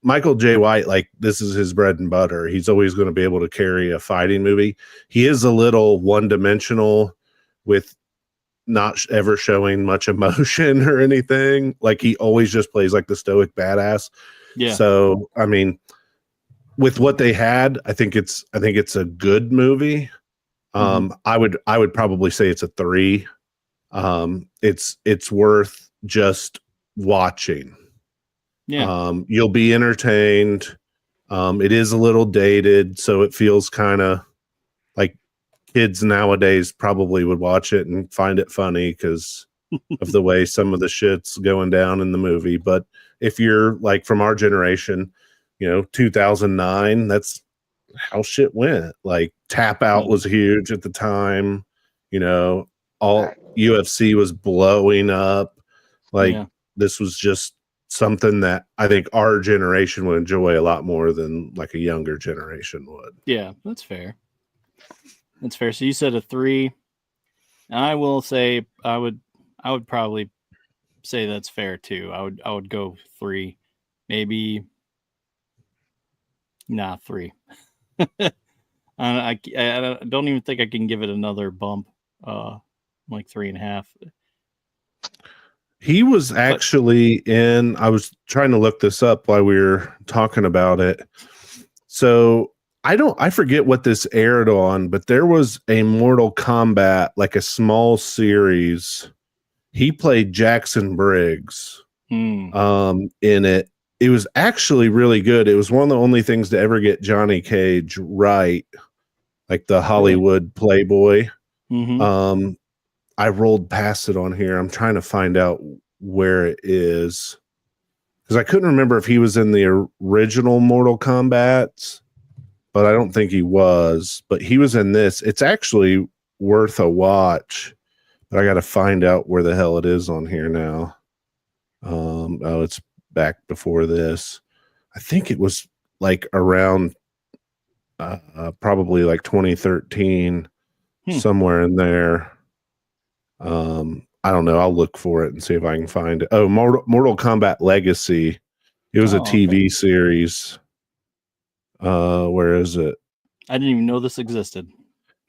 Michael J. White, like, this is his bread and butter. He's always going to be able to carry a fighting movie. He is a little one-dimensional with not ever showing much emotion or anything. Like, he always just plays like the stoic badass. yeah. So, I mean, with what they had, I think it's a good movie. I would probably say it's a 3. It's worth just watching. Yeah. You'll be entertained. It is a little dated, so it feels kind of like kids nowadays probably would watch it and find it funny because of the way some of the shit's going down in the movie. But if you're like from our generation, 2009, that's how shit went. Like Tap Out was huge at the time. All UFC was blowing up. Like this was just something that I think our generation would enjoy a lot more than like a younger generation would. Yeah, that's fair. That's fair. So you said a 3. I will say I would probably say that's fair too. I would go 3, maybe. Nah, 3. I don't even think I can give it another bump. Like 3.5. He was actually in. I was trying to look this up while we were talking about it. So I forget what this aired on, but there was a Mortal Kombat, like a small series. He played Jackson Briggs in it. It was actually really good. It was one of the only things to ever get Johnny Cage right, like the Hollywood playboy. I rolled past it on here. I'm trying to find out where it is because I couldn't remember if he was in the original Mortal Kombat, but I don't think he was. But he was in this. It's actually worth a watch, but I got to find out where the hell it is on here now. It's back before this. I think it was like around probably like 2013, somewhere in there. I don't know. I'll look for it and see if I can find it. Oh, Mortal Kombat Legacy. It was a TV series. Where is it? I didn't even know this existed.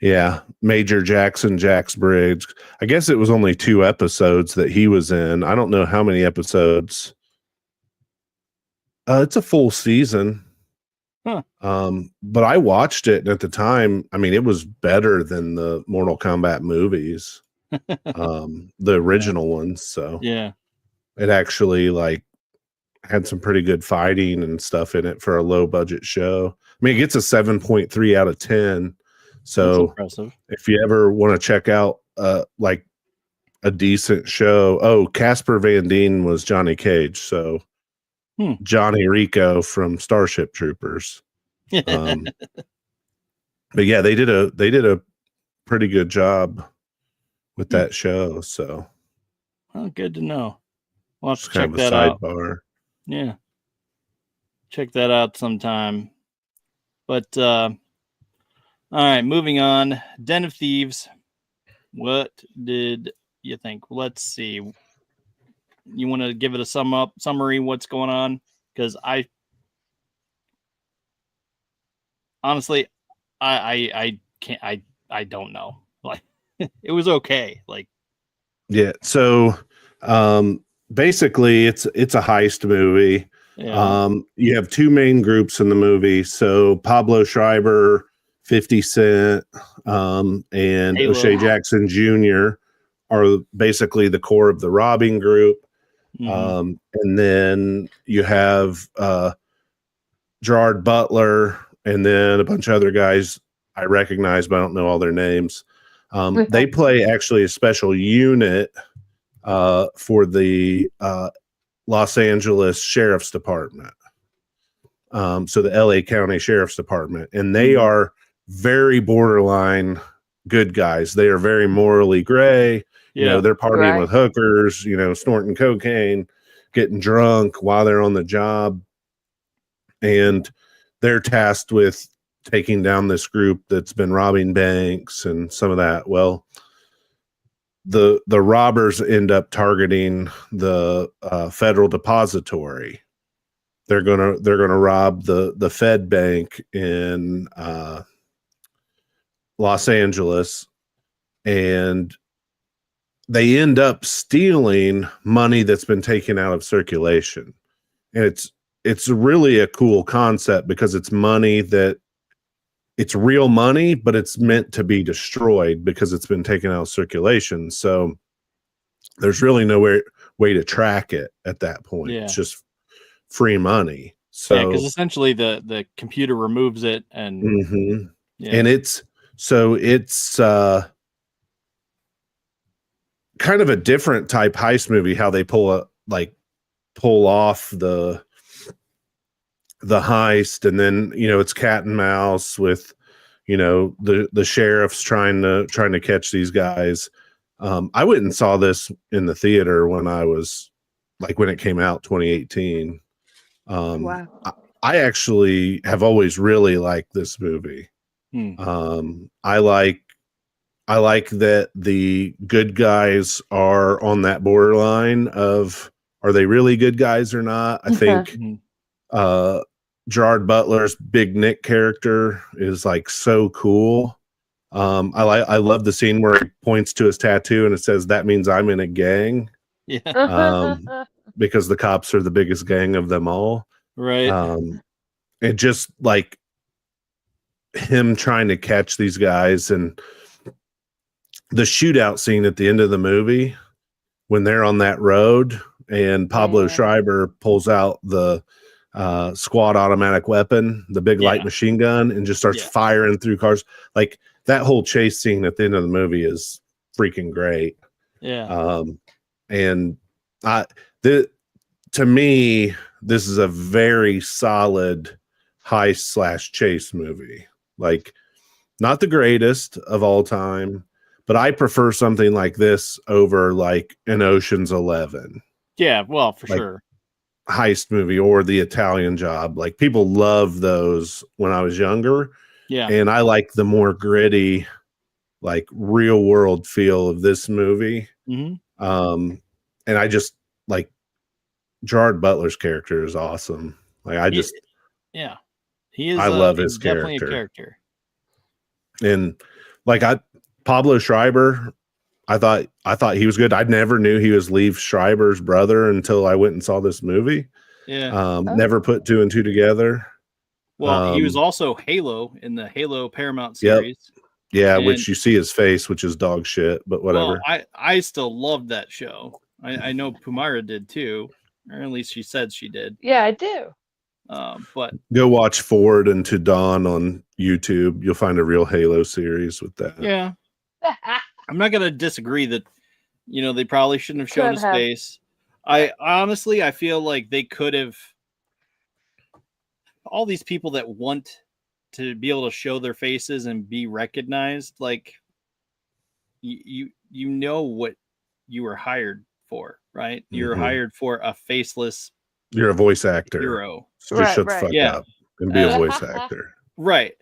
Yeah, Major Jackson, Jax Briggs. I guess it was only 2 episodes that he was in. I don't know how many episodes. It's a full season. But I watched it, and at the time, I mean, it was better than the Mortal Kombat movies. The original ones. So it actually like had some pretty good fighting and stuff in it for a low budget show. I mean, it gets a 7.3 out of 10. So if you ever want to check out like a decent show, Casper Van Dien was Johnny Cage. So Johnny Rico from Starship Troopers. But yeah, they did a pretty good job with that show. So good to know. We'll have to check that sidebar out. Yeah, check that out sometime. But all right, moving on. Den of Thieves. What did you think? Let's see. You want to give it a summary? What's going on? Because I honestly, I can't. I don't know. Like, it was okay. Like, yeah. So, basically, it's a heist movie. Yeah. You have 2 main groups in the movie. So Pablo Schreiber, 50 Cent, and Halo. O'Shea Jackson Jr. are basically the core of the robbing group. And then you have Gerard Butler, and then a bunch of other guys I recognize, but I don't know all their names. They play actually a special unit for the Los Angeles Sheriff's Department. So the LA County Sheriff's Department, and they are very borderline good guys. They are very morally gray. You know, they're partying with hookers, snorting cocaine, getting drunk while they're on the job. and they're tasked with taking down this group that's been robbing banks and some of that. Well, the robbers end up targeting the Federal Depository. They're gonna rob the Fed Bank in Los Angeles, and they end up stealing money that's been taken out of circulation. And it's really a cool concept because it's money that it's real money, but it's meant to be destroyed because it's been taken out of circulation. So there's really no way to track it at that point. Yeah. It's just free money. Yeah, So because essentially the computer removes it, and mhm. yeah. And it's kind of a different type heist movie, how they pull off the heist, and then it's cat and mouse with the sheriffs trying to catch these guys. I went and saw this in the theater when it came out 2018. Wow. I actually have always really liked this movie. I like that the good guys are on that borderline of, are they really good guys or not? I think Gerard Butler's Big Nick character is like so cool. I love the scene where he points to his tattoo and it says, "That means I'm in a gang." Yeah. Because the cops are the biggest gang of them all. Right. And just like him trying to catch these guys, and the shootout scene at the end of the movie when they're on that road and Pablo Schreiber pulls out the squad automatic weapon, the big light machine gun, and just starts firing through cars. Like that whole chase scene at the end of the movie is freaking great. Yeah. And to me, this is a very solid heist / chase movie. Like, not the greatest of all time, but I prefer something like this over like an Ocean's 11. Yeah, well, for like, sure. Heist movie or The Italian Job. Like, people love those when I was younger. Yeah. And I like the more gritty, like real world feel of this movie. Mm-hmm. And I just like Gerard Butler's character is awesome. Like he is. I love his definitely a character. And like Pablo Schreiber, I thought he was good. I never knew he was Liev Schreiber's brother until I went and saw this movie. Yeah. Never put two and two together. Well, he was also Halo in the Halo Paramount series. Yeah, which you see his face, which is dog shit, but whatever. Well, I still loved that show. I know Pumara did too, or at least she said she did. Yeah, I do. But go watch Forward into Dawn on YouTube. You'll find a real Halo series with that. Yeah. I'm not gonna disagree that they probably shouldn't have shown his face. I honestly feel like they could have. All these people that want to be able to show their faces and be recognized, like you know what you were hired for, right? You're hired for a faceless. You're a voice actor. Hero. So just shut the fuck up and be a voice actor. Right.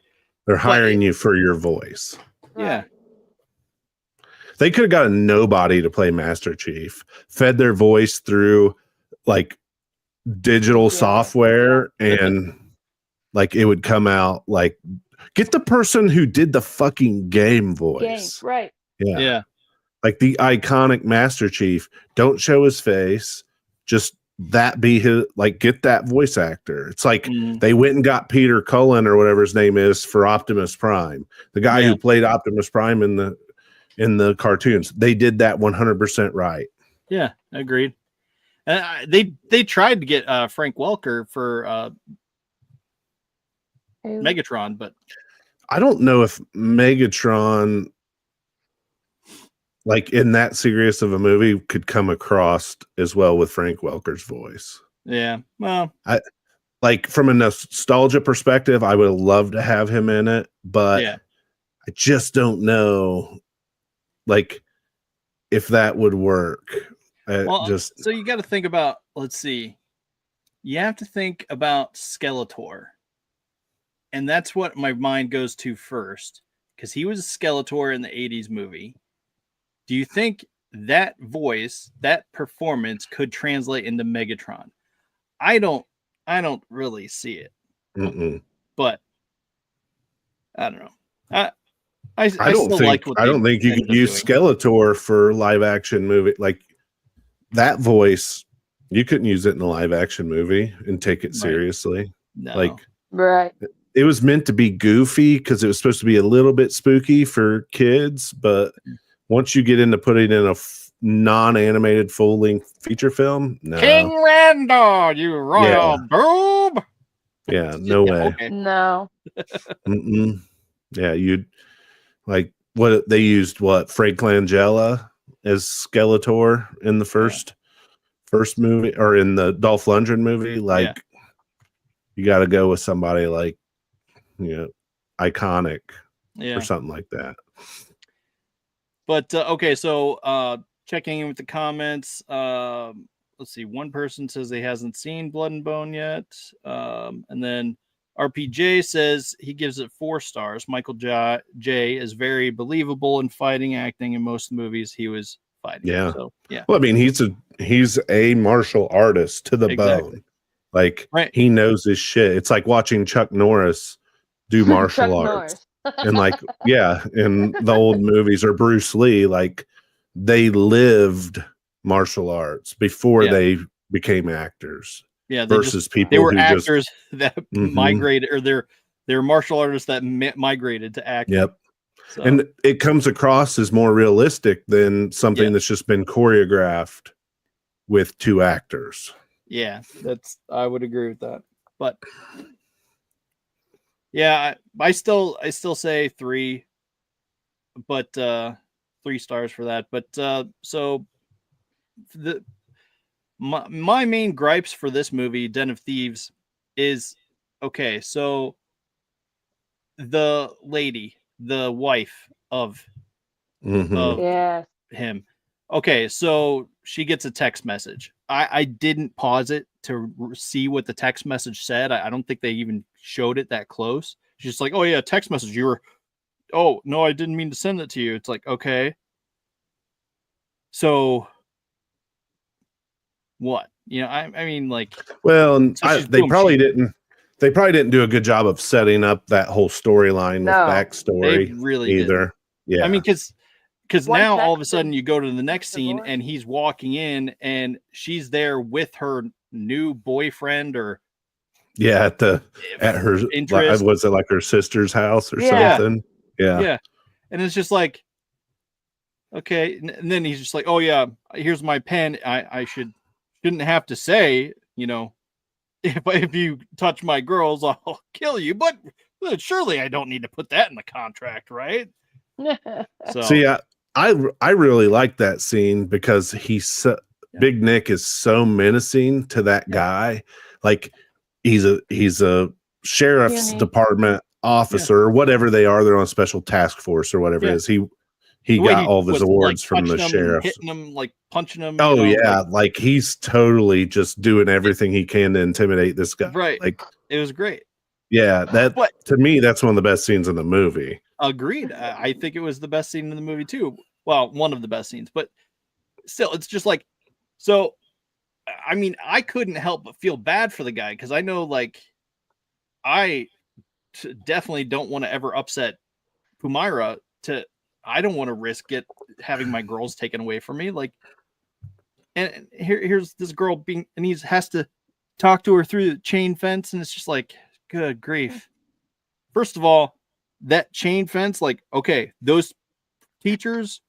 They're hiring you for your voice. Yeah. They could have got a nobody to play Master Chief, fed their voice through like digital software, and like it would come out like, get the person who did the fucking game voice. Right. Yeah. Like the iconic Master Chief. Don't show his face. Just that be his, like, get that voice actor. It's like they went and got Peter Cullen or whatever his name is for Optimus Prime. The guy who played Optimus Prime in the cartoons. They did that 100% right. Yeah, agreed. They tried to get Frank Welker for Megatron, but I don't know if Megatron, like in that serious of a movie, could come across as well with Frank Welker's voice. Yeah, well, like from a nostalgia perspective, I would love to have him in it, but I just don't know, like, if that would work. So you got to think about. Let's see. you have to think about Skeletor. And that's what my mind goes to first, because he was a Skeletor in the 80s movie. Do you think that voice, that performance could translate into Megatron? I don't really see it. But I don't know. I still like what I don't think you could use Skeletor for live action movie. Like that voice, you couldn't use it in a live action movie and take it seriously. No. Like Right. it was meant to be goofy because it was supposed to be a little bit spooky for kids, but once you get into putting in a non-animated full-length feature film, no. King Randall, you royal boob. Yeah, no way. Okay. No. Yeah, you'd like what they used. What Frank Langella as Skeletor in the first movie, or in the Dolph Lundgren movie. Like you got to go with somebody like iconic or something like that. But okay, so checking in with the comments. Let's see. One person says he hasn't seen Blood and Bone yet, and then RPJ says he gives it 4 stars. Michael J is very believable in fighting, acting in most movies he was fighting. Yeah. So, yeah. Well, I mean, he's a martial artist to the bone. Like he knows his shit. It's like watching Chuck Norris do martial arts. And like, in the old movies, or Bruce Lee, like they lived martial arts before they became actors. Yeah, versus people they were who actors that migrated, or they're martial artists that migrated to acting. Yep. So. And it comes across as more realistic than something that's just been choreographed with 2 actors. Yeah, I would agree with that. But yeah, I still say 3, but 3 stars for that. But so my main gripes for this movie, Den of Thieves, is okay. So the lady, the wife of him. Okay, so she gets a text message. I didn't pause it to see what the text message said. I don't think they even showed it that close. She's just like, oh yeah, text message. Oh no, I didn't mean to send it to you. It's like, okay. So what? I mean, like, well, they probably didn't do a good job of setting up that whole storyline with backstory. They really either. Didn't. Yeah. I mean, because now all of a sudden you go to the next scene and he's walking in and she's there with her new boyfriend, or at her interest. Was it like her sister's house or something? Yeah. And it's just like, okay. And then he's just like, oh yeah, here's my pen. I shouldn't have to say, if you touch my girls, I'll kill you. But surely I don't need to put that in the contract, right? So see, I really like that scene because Big Nick is so menacing to that guy. Like he's a sheriff's department officer or whatever they are. They're on a special task force or whatever it is. He got all of his awards from the sheriff, hitting him, like punching him. Oh like he's totally just doing everything he can to intimidate this guy. Right. Like it was great. Yeah, to me, that's one of the best scenes in the movie. Agreed. I think it was the best scene in the movie too. Well, one of the best scenes, but still, it's just like, so, I mean, I couldn't help but feel bad for the guy because I know, like, I definitely don't want to ever upset Pumaira. I don't want to risk having my girls taken away from me. Like, and here's this girl and he has to talk to her through the chain fence, and it's just like, good grief. First of all, that chain fence, like, okay, those teachers,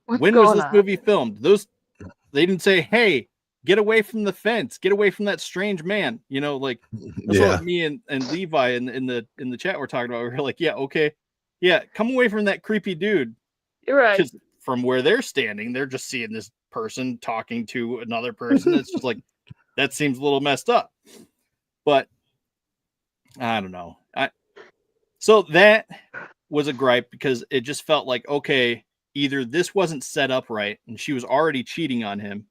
when was this movie filmed? They didn't say, hey, get away from the fence, get away from that strange man. Like that's what me and Levi in the chat were talking about. We were like, yeah, okay. Yeah, come away from that creepy dude. You're right. Because from where they're standing, they're just seeing this person talking to another person. It's just like, that seems a little messed up. But I don't know. So that was a gripe because it just felt like, okay, either this wasn't set up right and she was already cheating on him,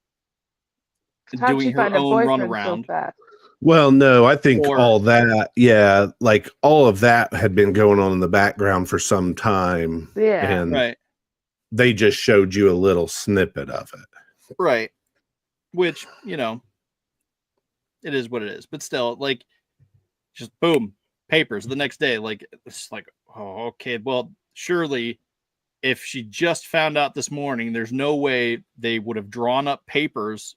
doing her own runaround. Well, no, I think Or- all that, yeah, like all of that had been going on in the background for some time. Yeah. And right, they just showed you a little snippet of it. right. Which, you know, it is what it is. But still, like, just boom, papers the next day. Like, it's like, oh, okay. Well, surely if she just found out this morning, there's no way they would have drawn up papers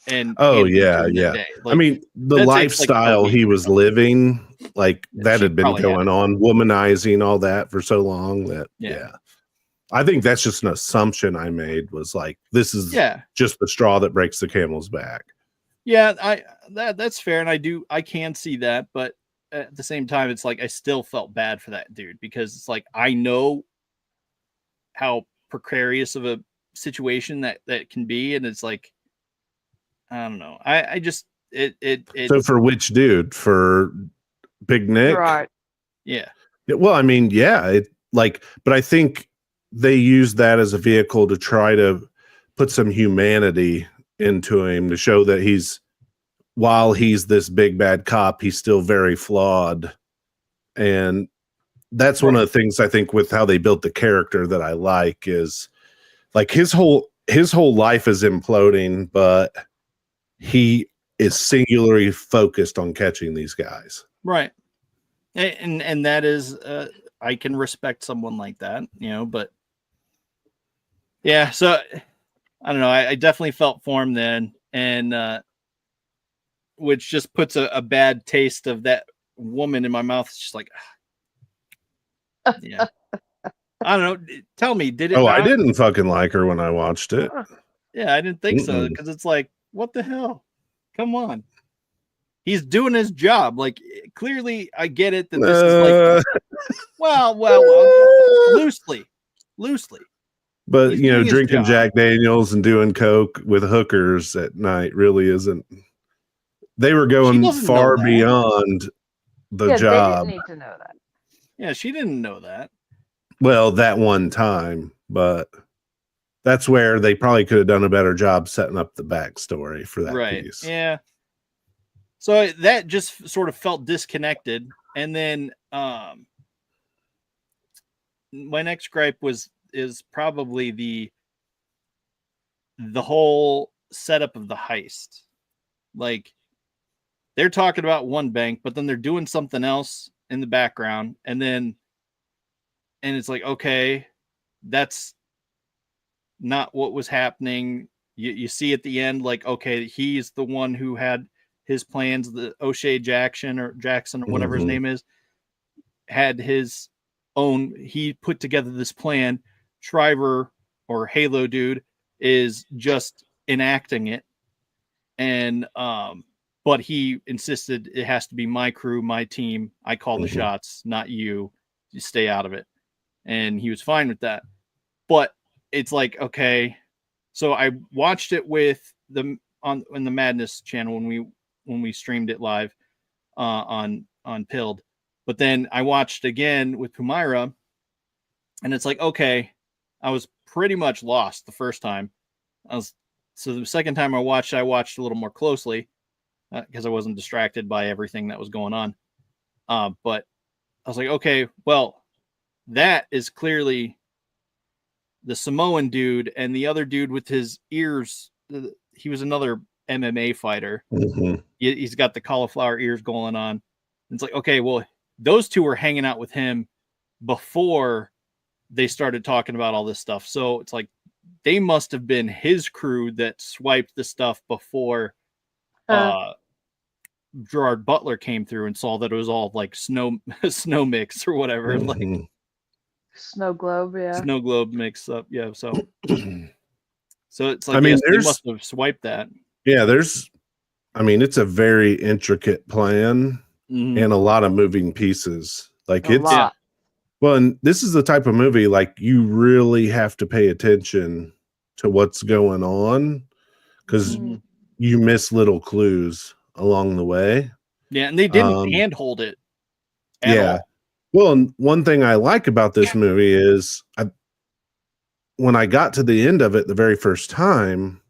and Oh, handed them to yeah, her that yeah. day. I Like, mean, the that takes, like, a lifestyle week he or was something. living, like that She had been probably had going on, womanizing all that for so long that, Yeah. yeah. I think that's just an assumption I made was like, this is Yeah. just the straw that breaks the camel's back. Yeah, that's fair, and I can see that, but at the same time, it's like I still felt bad for that dude because it's like I know how precarious of a situation that can be, and it's like I don't know. I just it So for which dude? For Big Nick? Right. yeah. Yeah, well, I mean, yeah, it like, but I think they use that as a vehicle to try to put some humanity into him to show that while he's this big bad cop, he's still very flawed. And that's one of the things I think with how they built the character that I like is like his whole life is imploding, but he is singularly focused on catching these guys. Right. And that is I can respect someone like that, you know, but yeah, so I don't know. I definitely felt for him then, and which just puts a bad taste of that woman in my mouth. It's just like, yeah. I don't know. Tell me, did it? Oh, not? I didn't fucking like her when I watched it. Yeah, I didn't think so Mm-mm. because it's like, what the hell? Come on. He's doing his job. Like, clearly, I get it that this is like, well, loosely. But He's you know, doing his drinking job. Jack Daniels and doing coke with hookers at night really isn't. They were going doesn't know far that. beyond the Yeah, job. they didn't need to know that. Yeah, she didn't know that. Well, that one time, but that's where they probably could have done a better job setting up the backstory for that Right. piece. Yeah. So that just sort of felt disconnected. And then my next gripe is probably the whole setup of the heist. Like, they're talking about one bank, but then they're doing something else in the background, and it's like, okay, that's not what was happening. You see at the end, like, okay, he's the one who had his plans. The O'Shea Jackson or whatever his name is, had his own. He put together this plan. Shriver or Halo dude is just enacting it, and but he insisted it has to be my crew, my team. I call the shots, not you. You stay out of it. And he was fine with that. But it's like, okay. So I watched it with on the Madness channel when we streamed it live on Pilled. But then I watched again with Pumaira, and it's like, okay, I was pretty much lost the first time. So the second time I watched a little more closely because I wasn't distracted by everything that was going on. But I was like, okay, well, that is clearly the Samoan dude, and the other dude with his ears. He was another MMA fighter. He's got the cauliflower ears going on. It's like, okay, well, those two were hanging out with him before they started talking about all this stuff. So it's like they must have been his crew that swiped the stuff before Gerard Butler came through and saw that it was all like snow mix or whatever, like Snow globe, yeah. snow globe mix up. Yeah. So it's like, I mean, yes, they there's- must have swiped that. Yeah, it's a very intricate plan Mhm. and a lot of moving pieces. Like A lot. well, and this is the type of movie like you really have to pay attention to what's going on because Mhm. you miss little clues along the way. Yeah, and they didn't handhold it at all. Well, and one thing I like about this movie is when I got to the end of it the very first time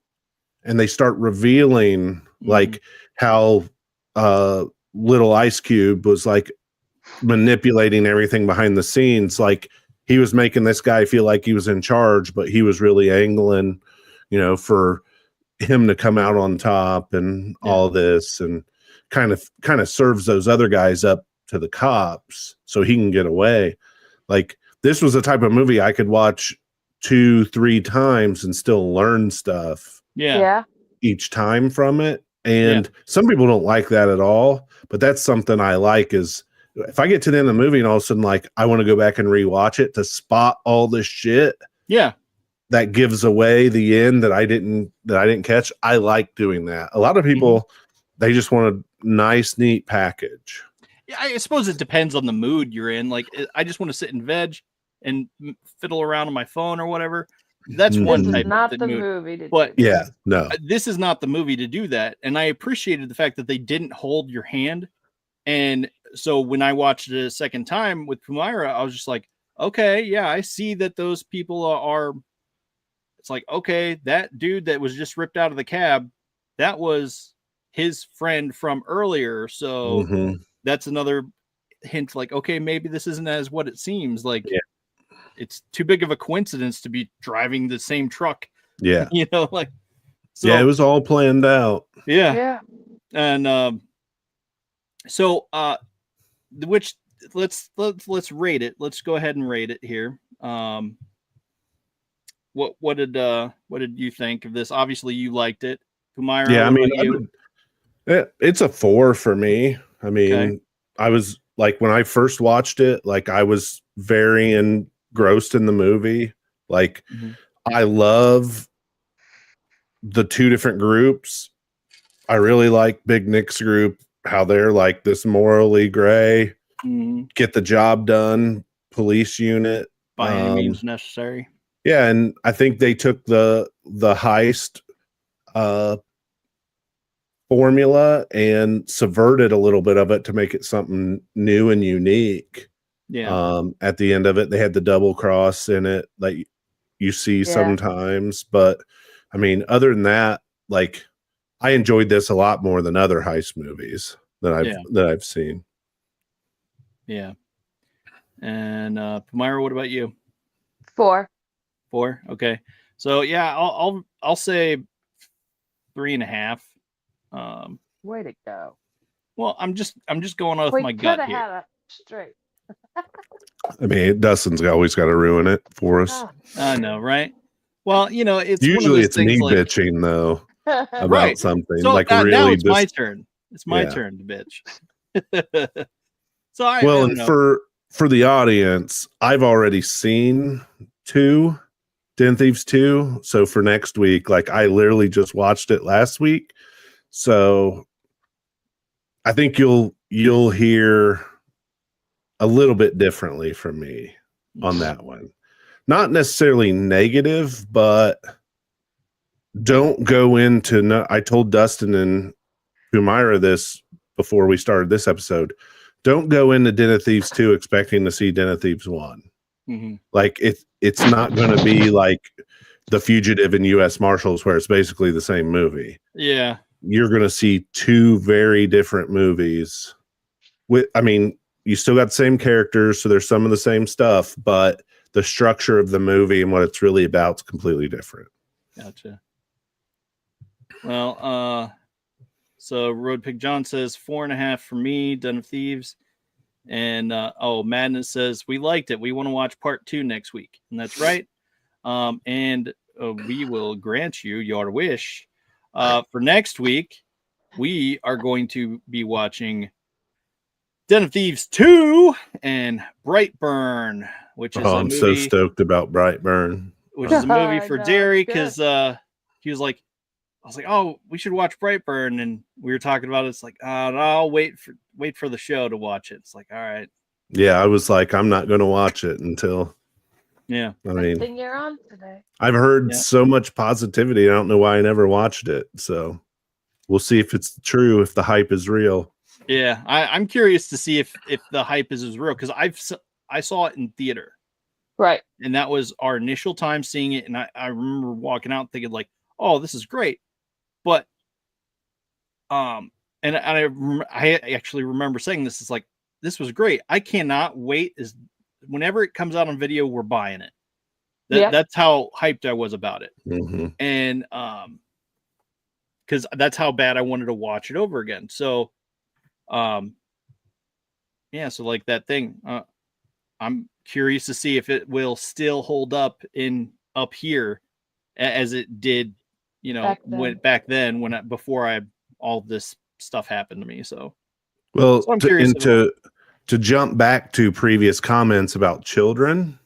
and they start revealing like how little Ice Cube was like manipulating everything behind the scenes. Like he was making this guy feel like he was in charge, but he was really angling, for him to come out on top and all this, and kind of serves those other guys up to the cops so he can get away. Like this was the type of movie I could watch 2-3 times and still learn stuff each time from it. And some people don't like that at all, but that's something I like. Is if I get to the end of the movie and all of a sudden, like, I want to go back and rewatch it to spot all this shit. Yeah. That gives away the end that I didn't catch. I like doing that. A lot of people, they just want a nice, neat package. Yeah, I suppose it depends on the mood you're in. Like, I just want to sit and veg and fiddle around on my phone or whatever. That's one This type is not of the mood. movie to But do. No, this is not the movie to do that. And I appreciated the fact that they didn't hold your hand. And so when I watched it a second time with Pumaira, I was just like, okay, yeah, I see that those people are. It's like, okay, that dude that was just ripped out of the cab, that was his friend from earlier. So that's another hint. Like, okay, maybe this isn't as what it seems. Like, it's too big of a coincidence to be driving the same truck. Yeah. Like, so, yeah, it was all planned out. Yeah. And so which let's rate it. Let's go ahead and rate it here. What did you think of this? Obviously you liked it. Pumaira, Yeah, I mean, it's a 4 for me. I mean, I was like, when I first watched it, like I was very engrossed in the movie. Like I love the 2 different groups. I really like Big Nick's group, how they're like this morally gray, get the job done police unit by any means necessary. Yeah, and I think they took the heist formula and subverted a little bit of it to make it something new and unique. Yeah. At the end of it, they had the double cross in it that you see sometimes, but I mean, other than that, like I enjoyed this a lot more than other heist movies that I've seen. Yeah. And Pumaira, what about you? 4. 4. Okay. So yeah, I'll say 3.5. Way to go. Well, I'm just going off my gut here. Had it straight. I mean, Dustin's always got to ruin it for us. I know, right? Well, it's usually it's me like, bitching though about something. So like now really, it's my turn. It's my turn to bitch. So and for the audience, I've already seen 2 Den Thieves 2. So for next week, like I literally just watched it last week. So I think you'll hear a little bit differently from me on that one. Not necessarily negative, but don't go into I told Dustin and Pumaira this before we started this episode. Don't go into Den of Thieves 2 expecting to see Den of Thieves 1. Like it's not going to be like The Fugitive and U.S. Marshals, where it's basically the same movie. Yeah, you're going to see 2 very different movies. I mean, you still got the same characters, so there's some of the same stuff, but the structure of the movie and what it's really about is completely different. Gotcha. Well, so Road Pig John says 4.5 for me, Den of Thieves. And Madness says we liked it. We want to watch part 2 next week, and that's right. And we will grant you your wish. For next week, we are going to be watching Den of Thieves 2 and Brightburn, which is a movie. I'm so stoked about Brightburn. Which is a movie for Derry, because he was like, I was like, oh, we should watch Brightburn, and we were talking about it. It's like, I'll wait for the show to watch it. It's like, all right. Yeah, I was like, I'm not going to watch it until. Yeah, I mean, thing you're on today. I've heard so much positivity. I don't know why I never watched it. So we'll see if it's true, if the hype is real. Yeah, I'm curious to see if the hype is real, because I saw it in theater, right? And that was our initial time seeing it, and I remember walking out thinking like, oh, this is great. But and And I actually remember saying this is like, this was great. I cannot wait. Whenever it comes out on video, we're buying it. That's how hyped I was about it. Mm-hmm. And because that's how bad I wanted to watch it over again. So yeah, so like that thing, I'm curious to see if it will still hold up up here as it did, back then when before all this stuff happened to me. So I'm curious. To jump back to previous comments about children,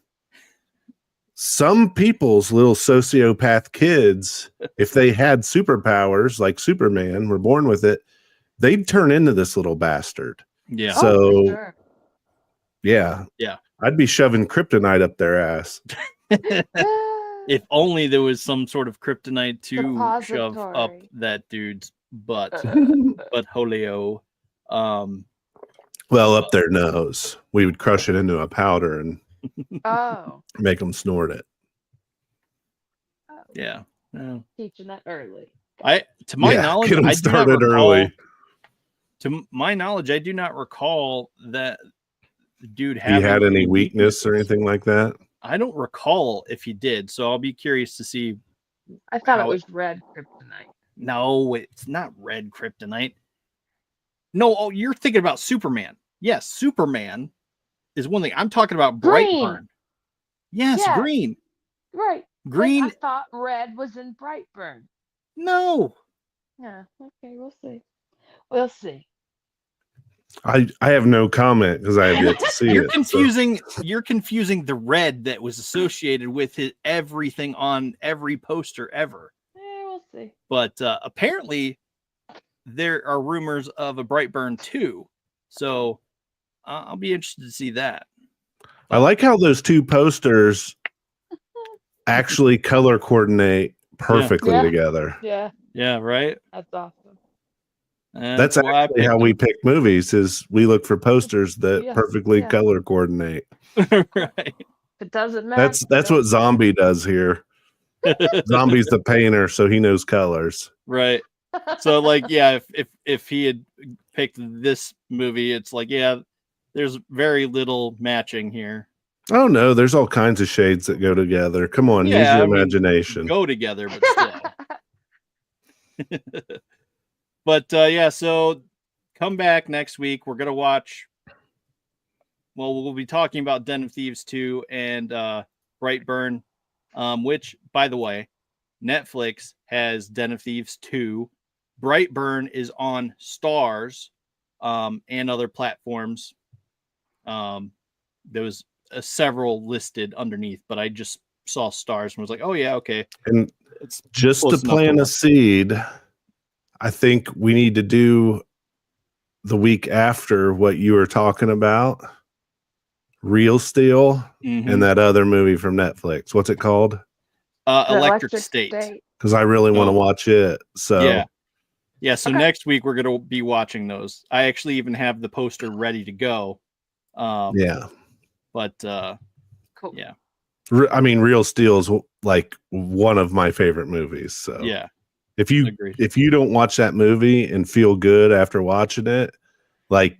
some people's little sociopath kids, if they had superpowers like Superman, were born with it, they'd turn into this little bastard. Yeah. So, sure. yeah. I'd be shoving kryptonite up their ass. If only there was some sort of kryptonite to shove up that dude's butt. But Holio. Well, up their nose. We would crush it into a powder and make them snort it. Yeah. Teaching that early. To my knowledge, get them started early. To my knowledge, I do not recall that the dude he had any weakness or anything like that. I don't recall if he did, so I'll be curious to see. I thought it was red kryptonite. No, it's not red kryptonite. No, you're thinking about Superman. Yes, Superman is one thing. I'm talking about Brightburn. Yes, green. Right. Green. I thought red was in Brightburn. No. Yeah. Okay, we'll see. We'll see. I have no comment because I have yet to see it. You're confusing the red that was associated with everything on every poster ever. Yeah, we'll see. But apparently, there are rumors of a Brightburn 2, so I'll be interested to see that. I like how those two posters actually color coordinate perfectly together. Yeah, right. That's awesome. That's actually how we pick movies. Is we look for posters that perfectly color coordinate. Right. It doesn't matter. That's what Zombie does here. Zombie's the painter, so he knows colors. Right. So like, yeah, if he had picked this movie, it's like, yeah, there's very little matching here. Oh no, there's all kinds of shades that go together. Come on, use your imagination. Go together, but still. But yeah, so come back next week. We're gonna watch. Well, we'll be talking about Den of Thieves 2 and Brightburn, which, by the way, Netflix has Den of Thieves 2. Brightburn is on Stars and other platforms. There was several listed underneath, but I just saw Stars and was like, oh yeah, okay. And it's just to plant a seed, I think we need to do the week after what you were talking about, Real Steel, and that other movie from Netflix. What's it called? Electric State. Because I really want to watch it. So yeah. So next week we're going to be watching those. I actually even have the poster ready to go. But cool. Yeah. I mean, Real Steel is like one of my favorite movies. So yeah. If you don't watch that movie and feel good after watching it, like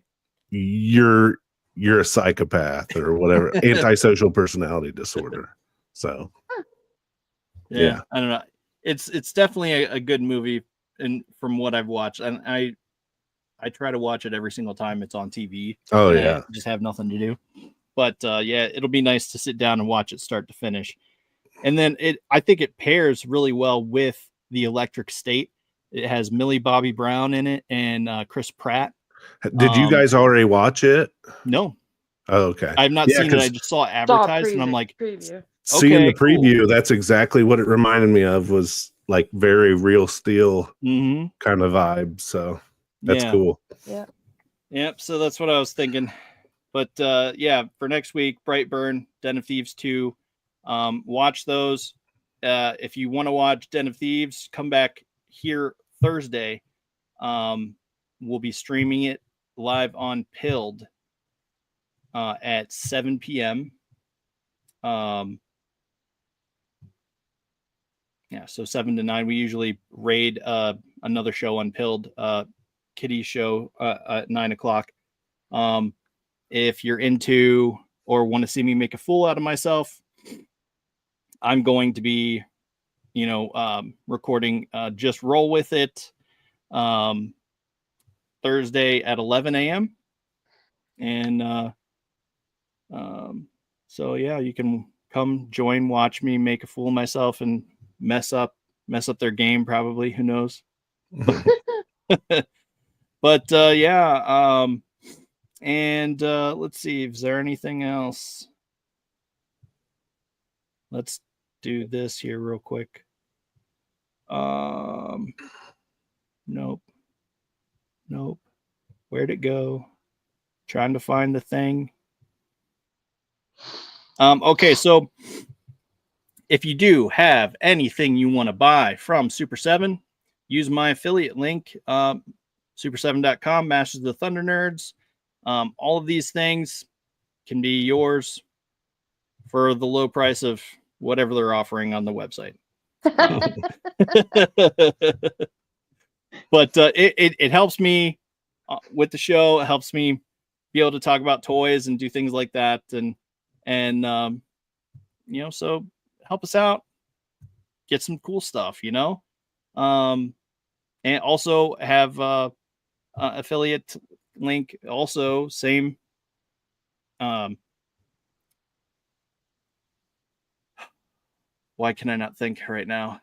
you're a psychopath or whatever, antisocial personality disorder. So yeah, I don't know. It's definitely a good movie, and from what I've watched, and I try to watch it every single time it's on TV. Oh yeah, I just have nothing to do. But yeah, it'll be nice to sit down and watch it start to finish. And then I think it pairs really well with the Electric State. It has Millie Bobby Brown in it and Chris Pratt. Did you guys already watch it? No. Oh, okay. I've not seen it. I just saw it advertised, and I'm like, seeing the preview, that's exactly what it reminded me of. Was like very Real Steel kind of vibe. So that's cool. Yeah. Yep. So that's what I was thinking. But yeah, for next week, Brightburn, Den of Thieves 2. Watch those. If you want to watch Den of Thieves, come back here Thursday. We'll be streaming it live on Pilled at 7 p.m. Yeah, so 7 to 9. We usually raid another show on Pilled. Kitty show at 9 o'clock. If you're into or want to see me make a fool out of myself, I'm going to be, recording Just Roll With It Thursday at 11 a.m. And so yeah, you can come join, watch me make a fool of myself and mess up their game, probably. Who knows? But yeah, and let's see, is there anything else? Let's do this here real quick. Nope. Where'd it go? Trying to find the thing. Okay, so if you do have anything you want to buy from Super 7, use my affiliate link, super7.com, Masters of the Thunder Nerds. All of these things can be yours for the low price of whatever they're offering on the website. But it helps me with the show. It helps me be able to talk about toys and do things like that. And so help us out, get some cool stuff, and also have affiliate link, also same. Why can I not think right now?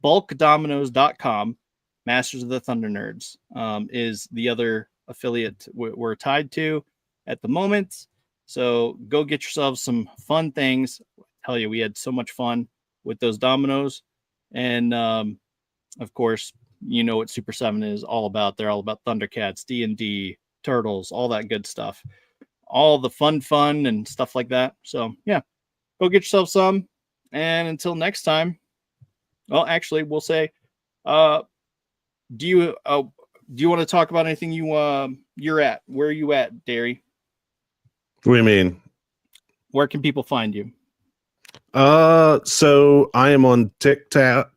bulkdominoes.com, Masters of the Thunder Nerds, is the other affiliate we're tied to at the moment. So go get yourselves some fun things. I tell you, we had so much fun with those dominoes. And of course, you know what Super 7 is all about. They're all about Thundercats, D&D, Turtles, all that good stuff. All the fun and stuff like that. So yeah, go get yourself some. And until next time, well, actually, we'll say, do you want to talk about anything you're at? Where are you at, Derry? What do you mean? Where can people find you? So I am on TikTok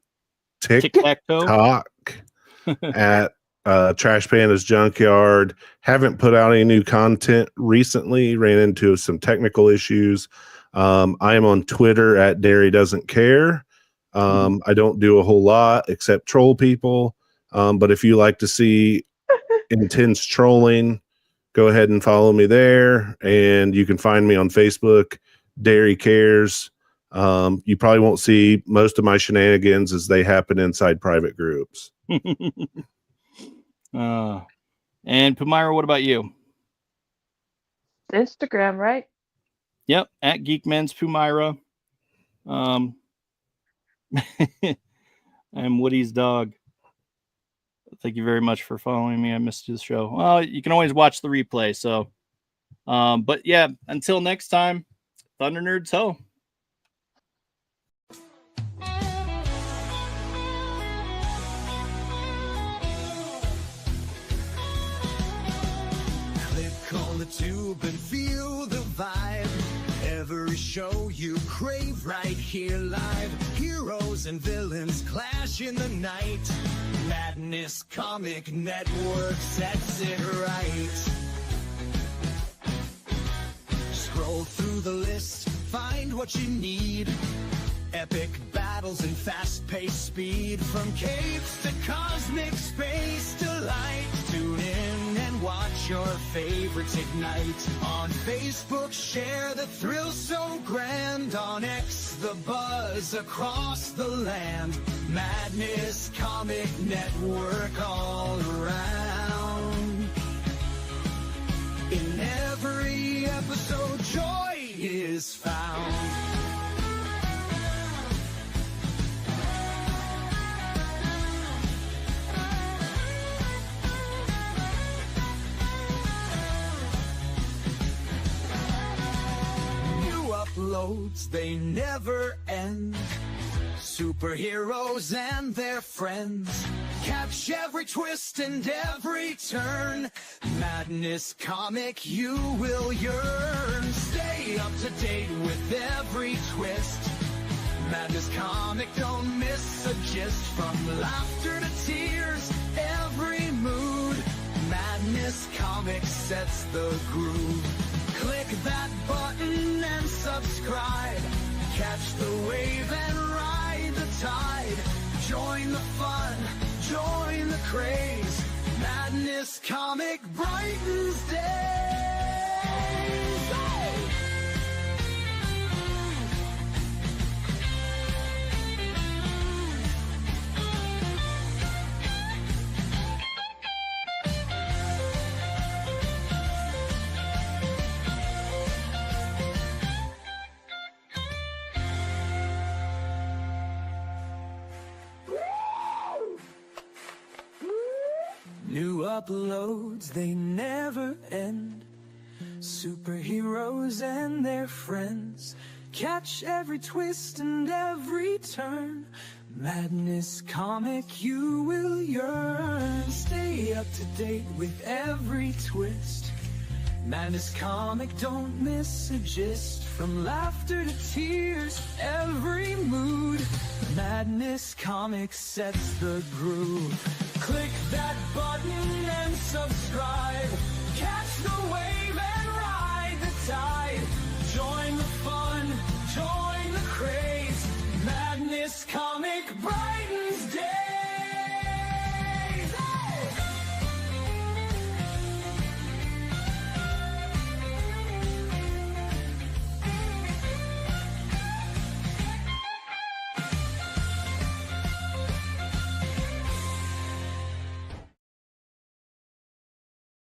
Tic-tac-toe? at Trash Panda's Junkyard. Haven't put out any new content recently. Ran into some technical issues. I am on Twitter at Derry Doesn't Care. I don't do a whole lot except troll people. But if you like to see intense trolling, go ahead and follow me there. And you can find me on Facebook, Derry Cares. You probably won't see most of my shenanigans as they happen inside private groups. And Pumira, what about you? Instagram, right? Yep, at Geek-Men's Pumira. I'm Woody's dog. Thank you very much for following me. I missed the show. Well, you can always watch the replay. So, but yeah, until next time, Thunder Nerds ho. Click on the tube and feel the vibe. Every show you crave right here live. Heroes and villains clash in the night. Madness Comic Network sets it right. Scroll through the list, find what you need. Epic battles and fast-paced speed. From capes to cosmic space delight. Tune in and watch your favorites ignite. On Facebook, share the thrill so grand. On X, the buzz across the land. Madness Comic Network all around. In every episode, joy is found. Uploads, they never end. Superheroes and their friends catch every twist and every turn. Madness Comic, you will yearn. Stay up to date with every twist. Madness Comic, don't miss a gist. From laughter to tears, every Madness Comics sets the groove. Click that button and subscribe. Catch the wave and ride the tide. Join the fun, join the craze. Madness Comic brightens days. Hey! New uploads, they never end. Superheroes and their friends. Catch every twist and every turn. Madness Comic, you will yearn. Stay up to date with every twist. Madness Comic, don't miss a gist. From laughter to tears, every mood. Madness Comic sets the groove. Click that button and subscribe.